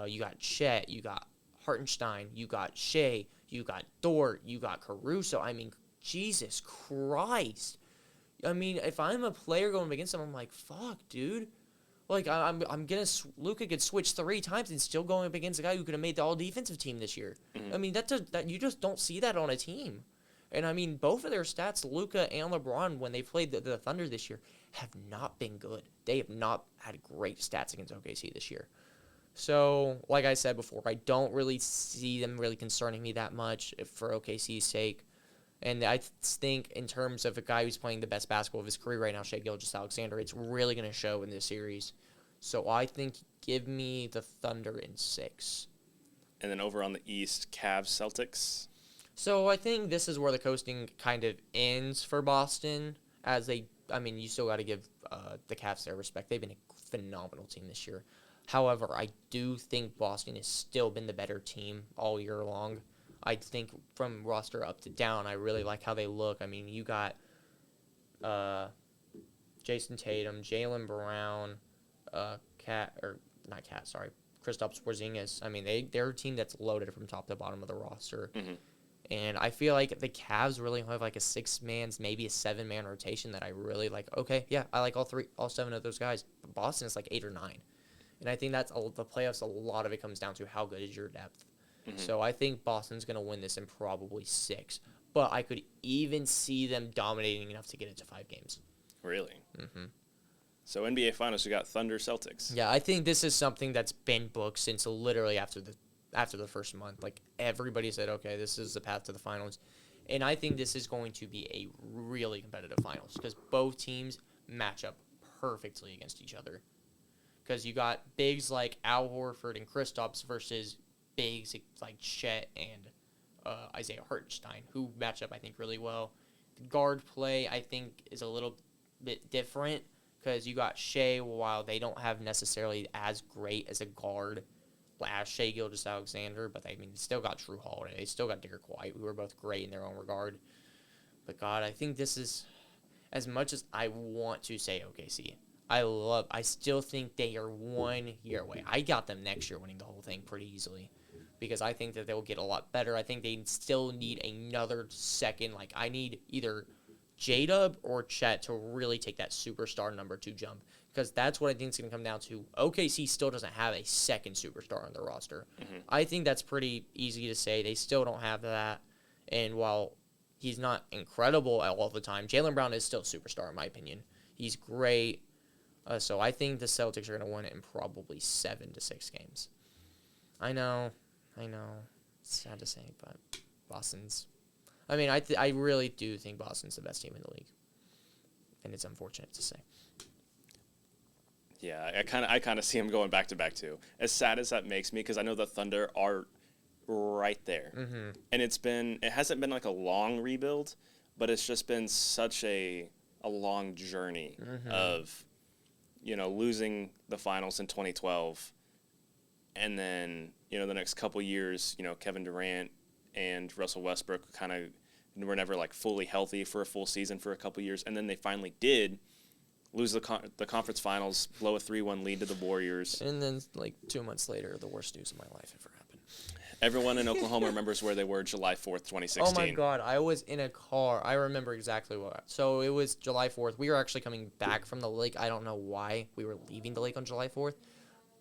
you got Chet, you got Hartenstein, you got Shea, you got Dort, you got Caruso. I mean, Jesus Christ. I mean, if I'm a player going against them, I'm like, fuck, dude. Like, I'm gonna Luka could switch 3 times and still going up against a guy who could have made the all-defensive team this year. Mm-hmm. I mean, that you just don't see that on a team. And, I mean, both of their stats, Luka and LeBron, when they played the Thunder this year, have not been good. They have not had great stats against OKC this year. So, like I said before, I don't really see them really concerning me that much for OKC's sake. And I think in terms of a guy who's playing the best basketball of his career right now, Shai Gilgeous-Alexander, it's really going to show in this series. So I think give me the Thunder in 6. And then over on the East, Cavs, Celtics. So I think this is where the coasting kind of ends for Boston. You still got to give the Cavs their respect. They've been a phenomenal team this year. However, I do think Boston has still been the better team all year long. I think from roster up to down, I really like how they look. I mean, you got Jason Tatum, Jaylen Brown, Kristaps Porzingis. I mean, they're a team that's loaded from top to bottom of the roster. Mm-hmm. And I feel like the Cavs really have like a 6-man, maybe a 7-man rotation that I really like. Okay, yeah, I like all 7 of those guys. But Boston is like 8 or 9. And I think that's the playoffs, a lot of it comes down to how good is your depth. So I think Boston's going to win this in probably 6. But I could even see them dominating enough to get it to 5 games. Really? Mm-hmm. So NBA Finals, we got Thunder Celtics. Yeah, I think this is something that's been booked since literally after the first month. Like, everybody said, okay, this is the path to the finals. And I think this is going to be a really competitive finals because both teams match up perfectly against each other. Because you got bigs like Al Horford and Kristaps versus bigs like Chet and Isaiah Hartenstein, who match up, I think, really well. The guard play, I think, is a little bit different because you got Shea, while they don't have necessarily as great as a guard as Shea Gilgeous-Alexander, but they still got Drew Holiday. They still got Derek White, who are both great in their own regard. But, God, I think this is, as much as I want to say OKC, I still think they are 1 year away. I got them next year winning the whole thing pretty easily because I think that they'll get a lot better. I think they still need another second. Like, I need either J-Dub or Chet to really take that superstar number 2 jump because that's what I think it's going to come down to. OKC still doesn't have a second superstar on their roster. I think that's pretty easy to say. They still don't have that. And while he's not incredible all the time, Jaylen Brown is still a superstar in my opinion. He's great. So I think the Celtics are going to win it in probably 7 to 6 games. I know. It's sad to say, but Boston's... I mean, I really do think Boston's the best team in the league. And it's unfortunate to say. Yeah, I kind of see him going back-to-back, too. As sad as that makes me, because I know the Thunder are right there. Mm-hmm. And it hasn't been like a long rebuild, but it's just been such a long journey of... losing the finals in 2012, and then, the next couple years, Kevin Durant and Russell Westbrook kind of were never, like, fully healthy for a full season for a couple years, and then they finally did lose the conference finals, blow a 3-1 lead to the Warriors. And then, like, 2 months later, the worst news of my life ever happened. Everyone in Oklahoma remembers where they were July 4th, 2016. Oh, my God. I was in a car. I remember exactly what. So it was July 4th. We were actually coming back from the lake. I don't know why we were leaving the lake on July 4th.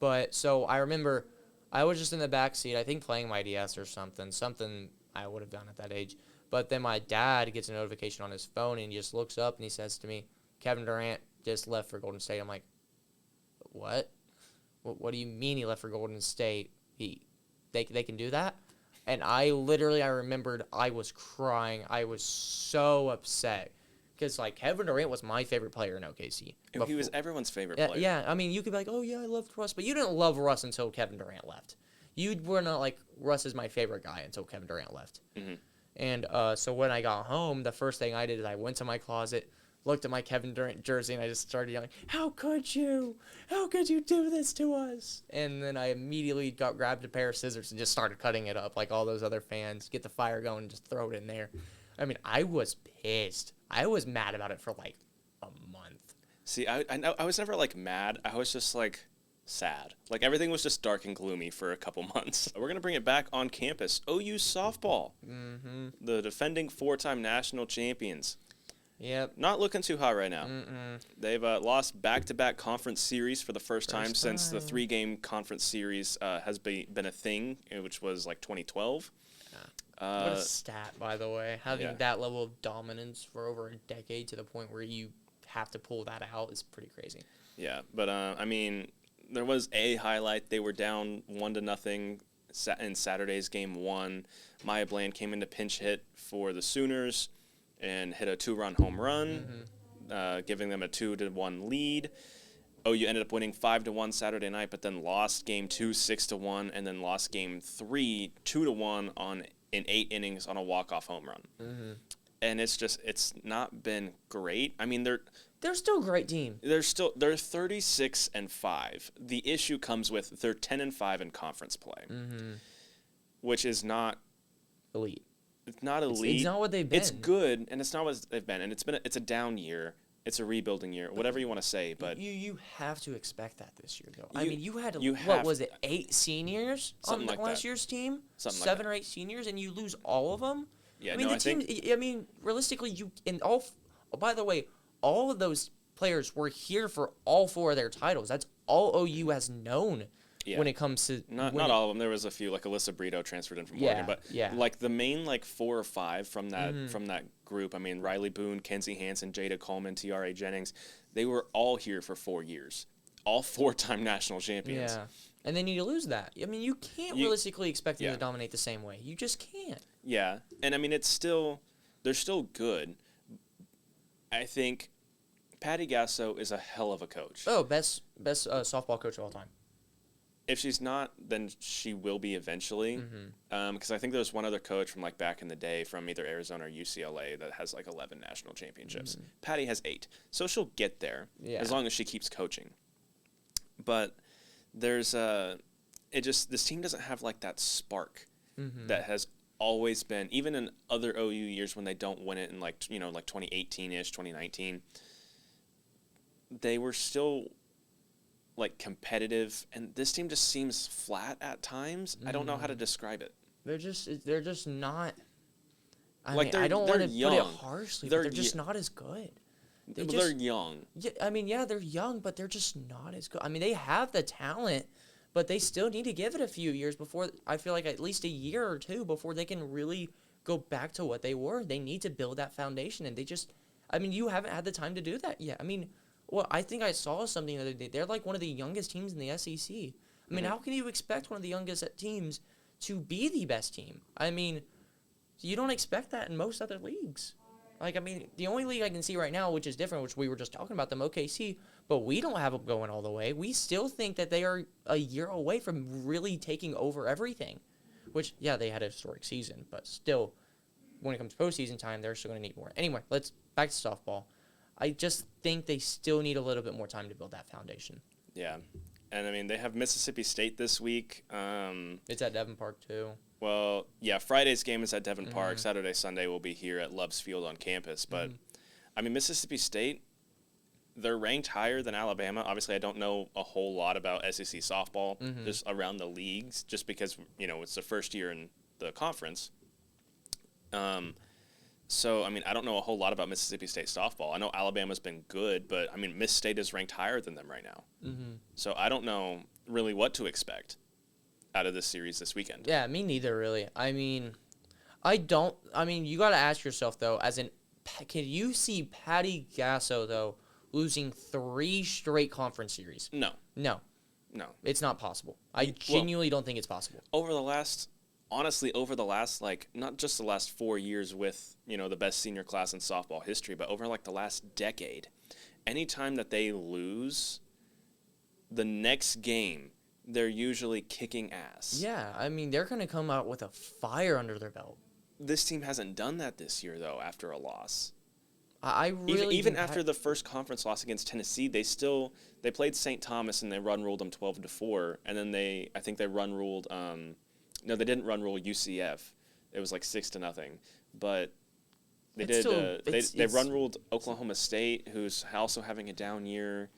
But so I remember I was just in the back seat, I think playing my DS or something I would have done at that age. But then my dad gets a notification on his phone, and he just looks up, and he says to me, Kevin Durant just left for Golden State. I'm like, what? What do you mean he left for Golden State? They can do that? And I remembered I was crying. I was so upset. Because, like, Kevin Durant was my favorite player in OKC. He was everyone's favorite player. Yeah, I mean, you could be like, oh, yeah, I loved Russ. But you didn't love Russ until Kevin Durant left. You were not like, Russ is my favorite guy until Kevin Durant left. Mm-hmm. And so when I got home, the first thing I did is I went to my closet, looked at my Kevin Durant jersey, and I just started yelling, how could you? How could you do this to us? And then I immediately grabbed a pair of scissors and just started cutting it up like all those other fans. Get the fire going and just throw it in there. I mean, I was pissed. I was mad about it for like a month. See, I was never like mad. I was just like sad. Like everything was just dark and gloomy for a couple months. We're going to bring it back on campus. OU softball. Mm-hmm. The defending 4-time national champions. Yep. Not looking too hot right now. Mm-mm. They've lost back-to-back conference series for the first time since the 3-game conference series has been a thing, which was like 2012. What a stat, by the way. Having that level of dominance for over a decade to the point where you have to pull that out is pretty crazy. Yeah, but I mean, there was a highlight. They were down 1-0 in Saturday's game 1. Maya Bland came in to pinch hit for the Sooners and hit a 2-run home run, giving them a 2-1 lead. OU ended up winning 5-1 Saturday night, but then lost game 2 6-1, and then lost game 3 2-1 in 8 innings on a walk-off home run. Mm-hmm. And it's not been great. I mean, they're still a great team. They're 36-5. The issue comes with they're 10-5 in conference play, which is not elite. It's not elite. It's not what they've been. It's good, and it's not what they've been. And it's a down year. It's a rebuilding year, whatever you want to say. But you have to expect that this year, though. I mean, you had what was it, 8 seniors on last year's team? 7 or 8 seniors, and you lose all of them. Yeah, I mean, I mean, realistically, by the way, all of those players were here for all 4 of their titles. That's all OU has known when it comes to not all of them. There was a few, like Alyssa Brito transferred in from Oregon, but like the main like 4 or 5 from that group. I mean, Riley Boone, Kenzie Hansen, Jada Coleman, Tiare Jennings, they were all here for 4 years, all 4-time national champions. Yeah, and then you lose that. I mean, you can't realistically expect them to dominate the same way. You just can't. Yeah, and I mean, they're still good. I think Patty Gasso is a hell of a coach. Oh, best softball coach of all time. If she's not, then she will be eventually. Because I think there's one other coach from like back in the day from either Arizona or UCLA that has like 11 national championships. Patty has 8, so she'll get there as long as she keeps coaching. But there's this team doesn't have like that spark that has always been, even in other OU years when they don't win it in like 2018-ish, 2019. They were still like competitive, and this team just seems flat at times. I don't know how to describe it. They're just not. I don't want to put it harshly, but they're just not as good. They're young. Yeah, I mean, they're young, but they're just not as good. I mean, they have the talent, but they still need to give it a few years before. I feel like at least a year or 2 before they can really go back to what they were. They need to build that foundation, and you haven't had the time to do that yet. I mean. Well, I think I saw something the other day. They're like one of the youngest teams in the SEC. I mean, how can you expect one of the youngest teams to be the best team? I mean, you don't expect that in most other leagues. Like, I mean, the only league I can see right now, which is different, which we were just talking about, them, OKC, but we don't have them going all the way. We still think that they are a year away from really taking over everything, which, they had a historic season, but still, when it comes to postseason time, they're still going to need more. Anyway, back to softball. I just think they still need a little bit more time to build that foundation. Yeah. And, I mean, they have Mississippi State this week. It's at Devon Park, too. Well, Friday's game is at Devon Park. Saturday, Sunday will be here at Love's Field on campus. But, I mean, Mississippi State, they're ranked higher than Alabama. Obviously, I don't know a whole lot about SEC softball just around the leagues just because, it's the first year in the conference. So, I mean, I don't know a whole lot about Mississippi State softball. I know Alabama's been good, but, I mean, Miss State is ranked higher than them right now. So I don't know really what to expect out of this series this weekend. Yeah, me neither, really. I mean, you got to ask yourself, though, can you see Patty Gasso, though, losing 3 straight conference series? No. It's not possible. I genuinely don't think it's possible. Over the last, like, not just the last 4 years with, the best senior class in softball history, but over, like, the last decade, anytime that they lose, the next game, they're usually kicking ass. Yeah, I mean, they're going to come out with a fire under their belt. This team hasn't done that this year, though, after a loss. I really even after the first conference loss against Tennessee, they played St. Thomas and they run ruled them 12-4, and then they run ruled no, they didn't run rule UCF. It was like 6-0, but they run ruled Oklahoma State, who's also having a down year.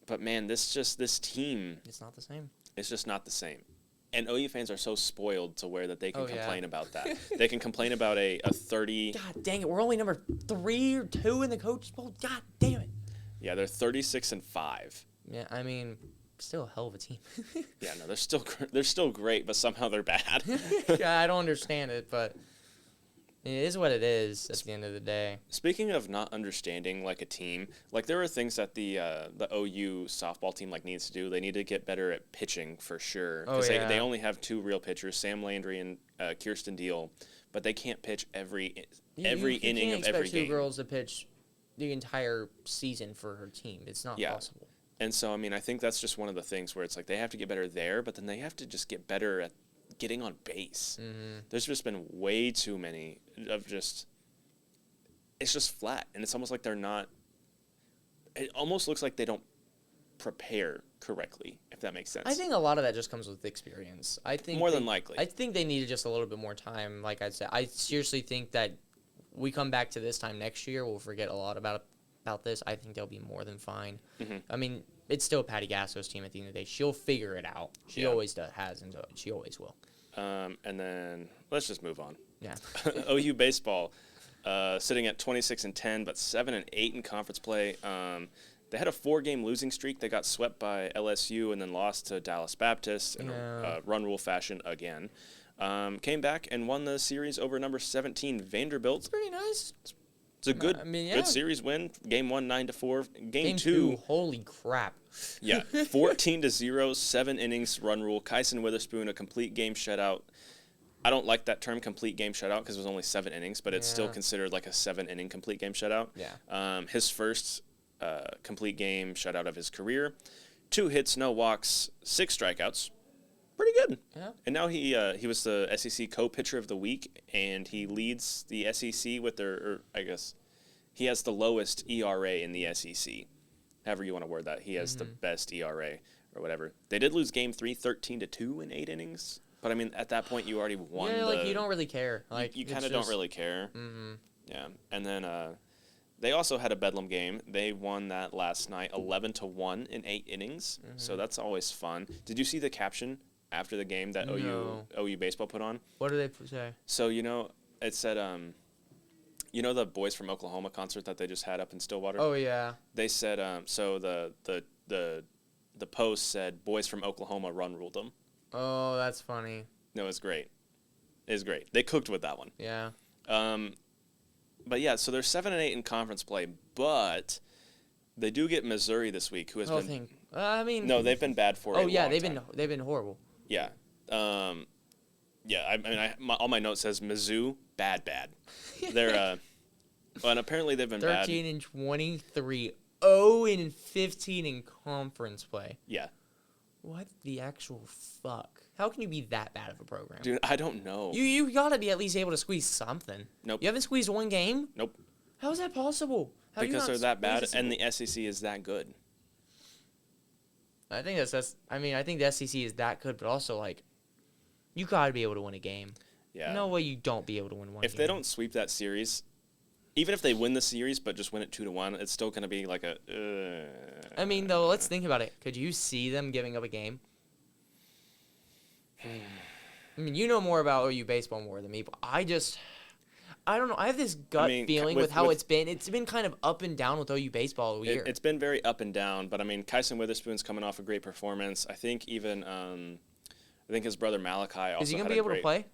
But man, this team, it's not the same. It's just not the same. And OU fans are so spoiled to where that they can complain about that. They can complain about a 30. God dang it, we're only number 3 or 2 in the coaches poll. God damn it. Yeah, they're 36-5. Yeah, I mean, still a hell of a team. Yeah, no, they're still great, but somehow they're bad. Yeah, I don't understand it, but it is what it is at the end of the day. Speaking of not understanding like a team, like there are things that the OU softball team like needs to do. They need to get better at pitching for sure because they only have 2 real pitchers, Sam Landry and Kirsten Deal, but they can't pitch every inning of every game. You can't expect 2 girls to pitch the entire season for her team. It's not possible. And so, I mean, I think that's just one of the things where it's like they have to get better there, but then they have to just get better at getting on base. There's just been way too many of it's just flat, and it's almost like it almost looks like they don't prepare correctly, if that makes sense. I think a lot of that just comes with experience. I think more than likely. I think they needed just a little bit more time, like I said. I seriously think that we come back to this time next year, we'll forget a lot about this. I think they'll be more than fine. I mean, it's still Patty Gasso's team at the end of the day. She'll figure it out. She always has, and she always will. And then let's just move on. Yeah. OU baseball, sitting at 26-10, but 7-8 in conference play. They had a 4-game losing streak. They got swept by LSU and then lost to Dallas Baptist in run rule fashion again. Came back and won the series over number 17 Vanderbilt. It's pretty nice. It's a good series win. Game 1, 9-4. Game 2, holy crap. Yeah, 14-0, 7 innings run rule. Kyson Witherspoon, a complete game shutout. I don't like that term, complete game shutout, because it was only 7 innings, but it's still considered like a 7-inning complete game shutout. Yeah. His first complete game shutout of his career. 2 hits, no walks, 6 strikeouts. Pretty good. Yeah. And now he was the SEC co-pitcher of the week, and he leads the SEC with he has the lowest ERA in the SEC. However you want to word that. He has the best ERA or whatever. They did lose Game 3 13-2 in 8 innings. But, I mean, at that point, you already won. Yeah, you don't really care. Like you kind of don't really care. Mm-hmm. Yeah. And then they also had a Bedlam game. They won that last night 11-1 in 8 innings. So that's always fun. Did you see the caption after the game that OU baseball put on? What did they say? So, it said, the Boys from Oklahoma concert that they just had up in Stillwater? Oh, yeah. They said, so the post said, Boys from Oklahoma run ruled them. Oh, that's funny. No, it's great. It's great. They cooked with that one. Yeah. But, yeah, so they're 7-8 in conference play, but they do get Missouri this week, who has been... No, they've been bad for a long time. They've been horrible. Yeah. All my notes says Mizzou, bad. They're, and apparently they've been 13-23, 0-15 in conference play. Yeah. What the actual fuck? How can you be that bad of a program? Dude, I don't know. You gotta be at least able to squeeze something. Nope. You haven't squeezed one game? Nope. How is that possible? Because they're that bad, and the SEC is that good. I think I think the SEC is that good, but also, like, you gotta be able to win a game. Yeah. No way you don't be able to win one game. If they don't sweep that series, even if they win the series but just win it 2-1, it's still gonna be like a... I mean, though, let's think about it. Could you see them giving up a game? I mean, you know more about OU baseball more than me, but I don't know. I have this gut feeling with how it's been. It's been kind of up and down with OU baseball all year. It's been very up and down, but I mean, Kyson Witherspoon's coming off a great performance. I think even his brother Malachi also. Is he gonna be able to play?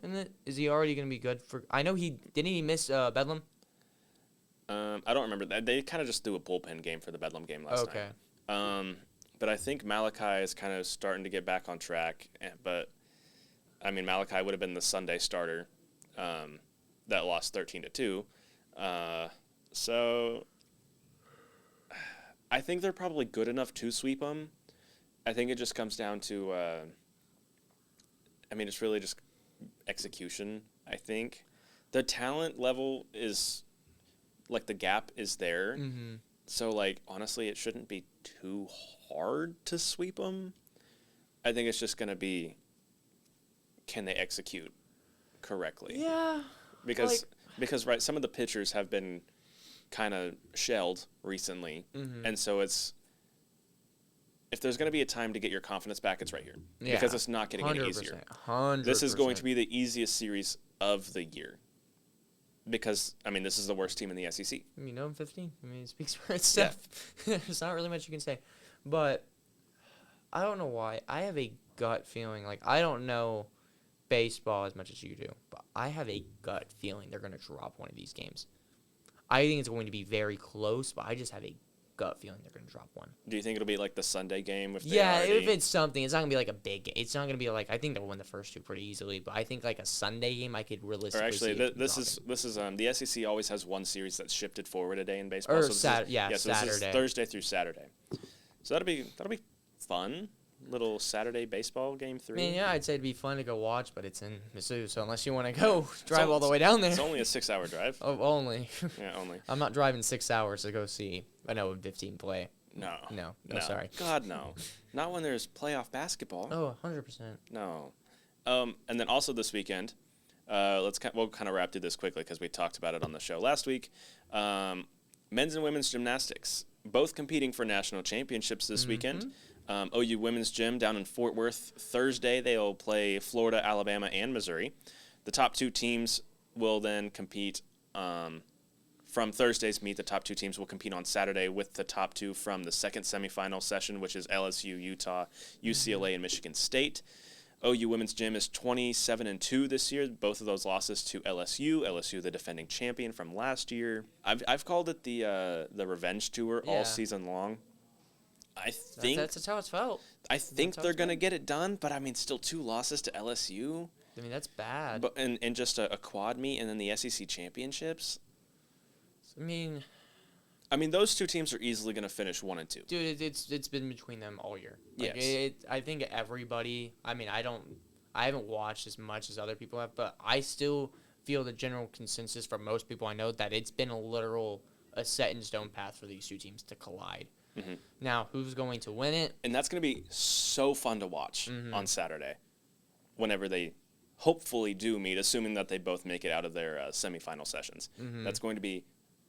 Is he already gonna be good for? I know didn't he miss Bedlam? I don't remember that. They kind of just threw a bullpen game for the Bedlam game last night. But I think Malachi is kind of starting to get back on track. But I mean, Malachi would have been the Sunday starter. That lost 13-2. So I think they're probably good enough to sweep them. I think it just comes down to, it's really just execution, I think. The talent level is, like, the gap is there. Mm-hmm. So, like, honestly, it shouldn't be too hard to sweep them. I think it's just going to be, can they execute correctly? Yeah. Because some of the pitchers have been kind of shelled recently, and so if there's going to be a time to get your confidence back, it's right here. Yeah. Because it's not getting any easier. 100%. This is going to be the easiest series of the year. Because, this is the worst team in the SEC. 0-15. It speaks for itself. Yeah. There's not really much you can say. But I don't know why. I have a gut feeling, like, I don't know baseball as much as you do, but I have a gut feeling they're going to drop one of these games. I think it's going to be very close, but I just have a gut feeling they're going to drop one. Do you think it'll be like the Sunday game? If it's something. It's not going to be like a big game. It's not going to be like, I think they'll win the first 2 pretty easily, but I think like a Sunday game I could realistically see. Or actually, this is the SEC always has one series that's shifted forward a day in baseball. Or so Saturday. So this is Thursday through Saturday. So that'll be fun. Little Saturday baseball game 3. I'd say it'd be fun to go watch, but it's in Mizzou, so unless you want to go drive all the way down there. It's only a 6-hour drive. Oh, only. Yeah, only. I'm not driving 6 hours to go see a 15 play. No, sorry. God, no. Not when there's playoff basketball. Oh, 100%. No. And then also this weekend, we'll kind of wrap through this quickly because we talked about it on the show last week. Men's and women's gymnastics, both competing for national championships this weekend. OU Women's Gym down in Fort Worth. Thursday, they'll play Florida, Alabama, and Missouri. The top 2 teams will then compete from Thursday's meet, the top 2 teams will compete on Saturday with the top 2 from the second semifinal session, which is LSU, Utah, UCLA, and Michigan State. OU women's gym is 27-2 this year. Both of those losses to LSU. LSU, the defending champion from last year. I've called it the revenge tour all season long. I think that's how it's felt. I think they're gonna get it done, but I mean, still 2 losses to LSU. I mean, that's bad. But and just a quad meet and then the SEC championships. I mean, those 2 teams are easily gonna finish 1 and 2. Dude, it's been between them all year. Like, yes. I think everybody. I mean, I haven't watched as much as other people have, but I still feel the general consensus from most people I know that it's been a set in stone path for these 2 teams to collide. Mm-hmm. Now, who's going to win it? And that's going to be so fun to watch on Saturday whenever they hopefully do meet, assuming that they both make it out of their semifinal sessions. Mm-hmm. That's going to be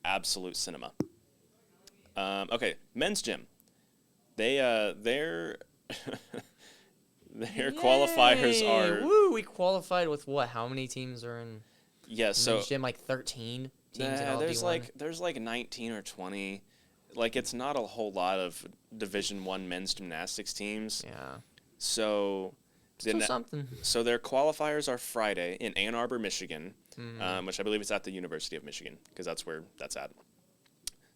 absolute cinema. Okay, men's gym. Their qualifiers are... Woo, we qualified with what? How many teams are in men's gym? Like 13 teams in all D1? There's like 19 or 20. Like, it's not a whole lot of Division I men's gymnastics teams. Yeah. So, still something. So their qualifiers are Friday in Ann Arbor, Michigan, which I believe is at the University of Michigan, because that's where that's at.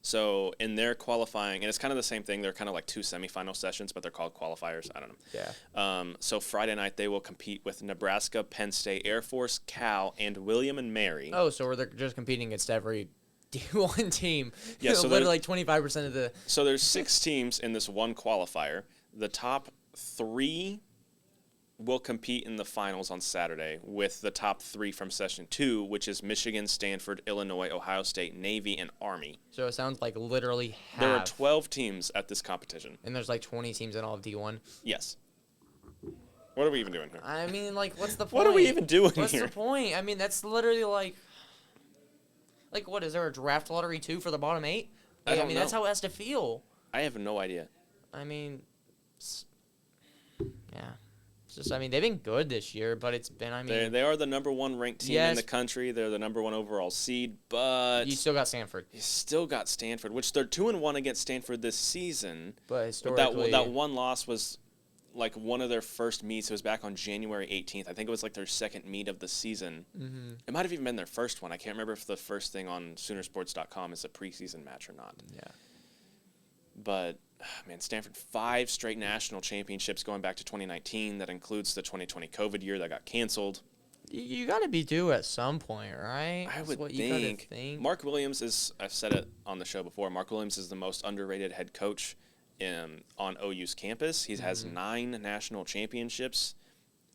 So in their qualifying, and it's kind of the same thing. They're kind of like 2 semifinal sessions, but they're called qualifiers. I don't know. Yeah. So Friday night they will compete with Nebraska, Penn State, Air Force, Cal, and William and Mary. Oh, so they're just competing against every D1 team. Yeah, so literally like 25% of the. So there's 6 teams in this one qualifier. The top 3 will compete in the finals on Saturday with the top 3 from session 2, which is Michigan, Stanford, Illinois, Ohio State, Navy, and Army. So it sounds like literally half. There are 12 teams at this competition. And there's like 20 teams in all of D1. Yes. What are we even doing here? I mean, like, what's the point? What are we even doing What's here? the point? I mean, that's literally like, what, is there a draft lottery too for the bottom 8? Like, I mean, that's how it has to feel. I have no idea. I mean, yeah. It's just, I mean, they've been good this year, but it's been, I mean. They are the number 1 ranked team in the country. They're the number 1 overall seed, but. You still got Stanford. You still got Stanford, which they're 2-1 against Stanford this season. But historically. That one loss was like one of their first meets. It was back on January 18th. I think it was like their second meet of the season. Mm-hmm. It might have even been their first one. I can't remember if the first thing on Soonersports.com is a preseason match or not. Yeah. But, man, Stanford, 5 straight national championships going back to 2019. That includes the 2020 COVID year that got canceled. You got to be due at some point, right? I would think. Mark Williams is, I've said it on the show before, Mark Williams is the most underrated head coach on OU's campus. He has 9 national championships.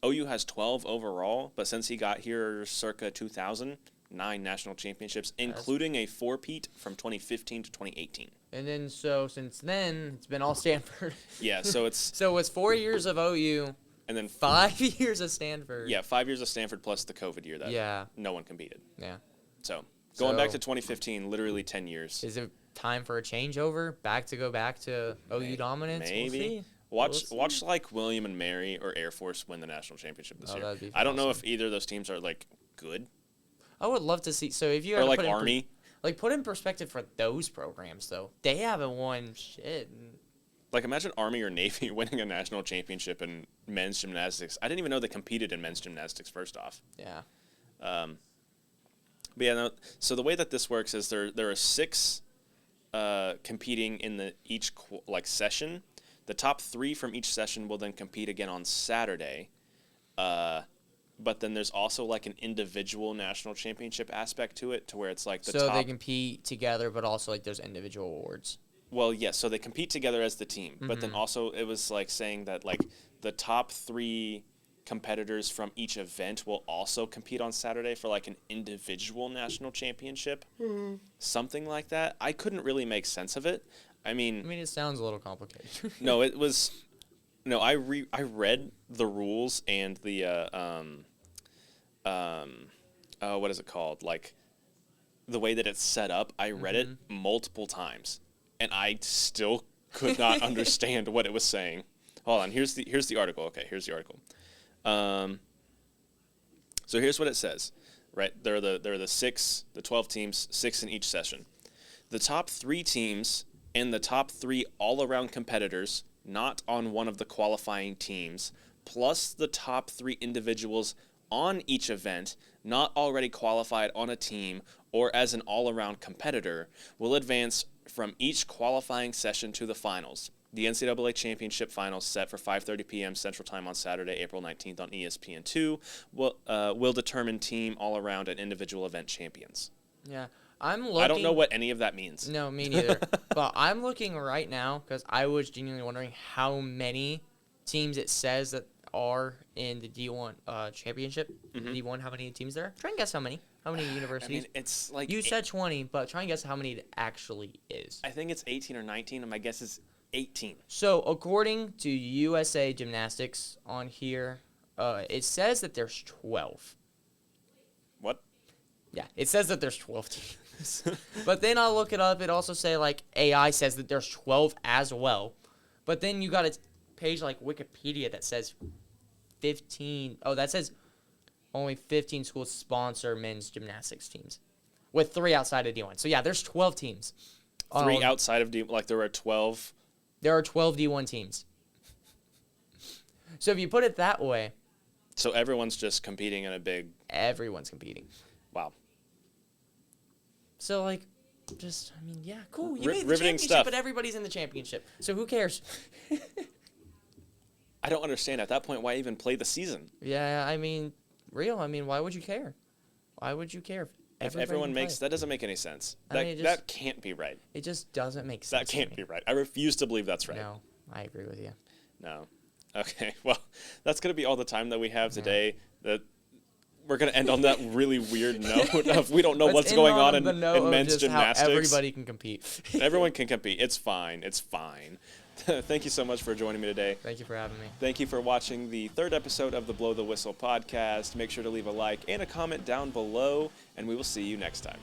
OU has 12 overall, but since he got here circa 2000, 9 national championships, including a 4-peat from 2015 to 2018. And then, so since then, it's been all Stanford. Yeah, so it's... So it's 4 years of OU. And then 5 years of Stanford. Yeah, 5 years of Stanford plus the COVID year that no one competed. Yeah. So, going back to 2015, literally 10 years. Is it time for a changeover? Go back to OU dominance? Maybe. We'll see. Watch like William and Mary or Air Force win the national championship this year. That'd be I don't know awesome. if either of those teams are like good. I would love to see. So if you or like Army, put in perspective for those programs though, they haven't won shit. Like imagine Army or Navy winning a national championship in men's gymnastics. I didn't even know they competed in men's gymnastics. First off, yeah. But yeah, no, so the way that this works is there are 6 competing in each session. The top 3 from each session will then compete again on Saturday. But then there's also like an individual national championship aspect to it, to where it's like the top. So they compete together, but also like there's individual awards. Well, yes. So they compete together as the team, but then also it was like saying that like the top 3 competitors from each event will also compete on Saturday for like an individual national championship, something like that. I couldn't really make sense of it. I mean, it sounds a little complicated. No, it was. No, I read the rules and the what is it called? Like the way that it's set up. I read it multiple times, and I still could not understand what it was saying. Hold on, here's the article. Okay, here's the article. So here's what it says. right? There are the 12 teams, 6 in each session. The top 3 teams and the top 3 all-around competitors, not on one of the qualifying teams, plus the top 3 individuals on each event, not already qualified on a team or as an all-around competitor, will advance from each qualifying session to the finals. The NCAA Championship Finals, set for 5:30 p.m. Central Time on Saturday, April 19th on ESPN2, will determine team, all-around, and individual event champions. Yeah, I'm looking. I don't know what any of that means. No, me neither. But I'm looking right now because I was genuinely wondering how many teams it says that are in the D1 championship. D1, how many teams there are? Try and guess how many. How many universities? I mean, it's like... You said 20, but try and guess how many it actually is. I think it's 18 or 19, and my guess is 18. So, according to USA Gymnastics on here, it says that there's 12. What? Yeah, it says that there's 12 teams. But then I'll look it up. It also say, like, AI says that there's 12 as well. But then you got a page like Wikipedia that says 15. Oh, that says only 15 schools sponsor men's gymnastics teams, with 3 outside of D1. So, yeah, there's 12 teams. 3 outside of D1, like there are 12... There are 12 D1 teams. So if you put it that way... So everyone's just competing in a big... Everyone's competing. Wow. So, like, just, I mean, yeah, cool. You made the riveting championship, stuff. but everybody's in the championship. So who cares? I don't understand. At that point, why even play the season? Yeah, I mean, why would you care? Why would you care? If everyone makes... That doesn't make any sense. That can't be right. It just doesn't make sense. That can't be right. I refuse to believe that's right. No, I agree with you. No. Okay, well, that's going to be all the time that we have today. That we're going to end on that really weird note of we don't know what's going on in men's gymnastics. How everybody can compete. Everyone can compete. It's fine. It's fine. Thank you so much for joining me today. Thank you for having me. Thank you for watching the 3rd episode of the Blow the Whistle podcast. Make sure to leave a like and a comment down below, and we will see you next time.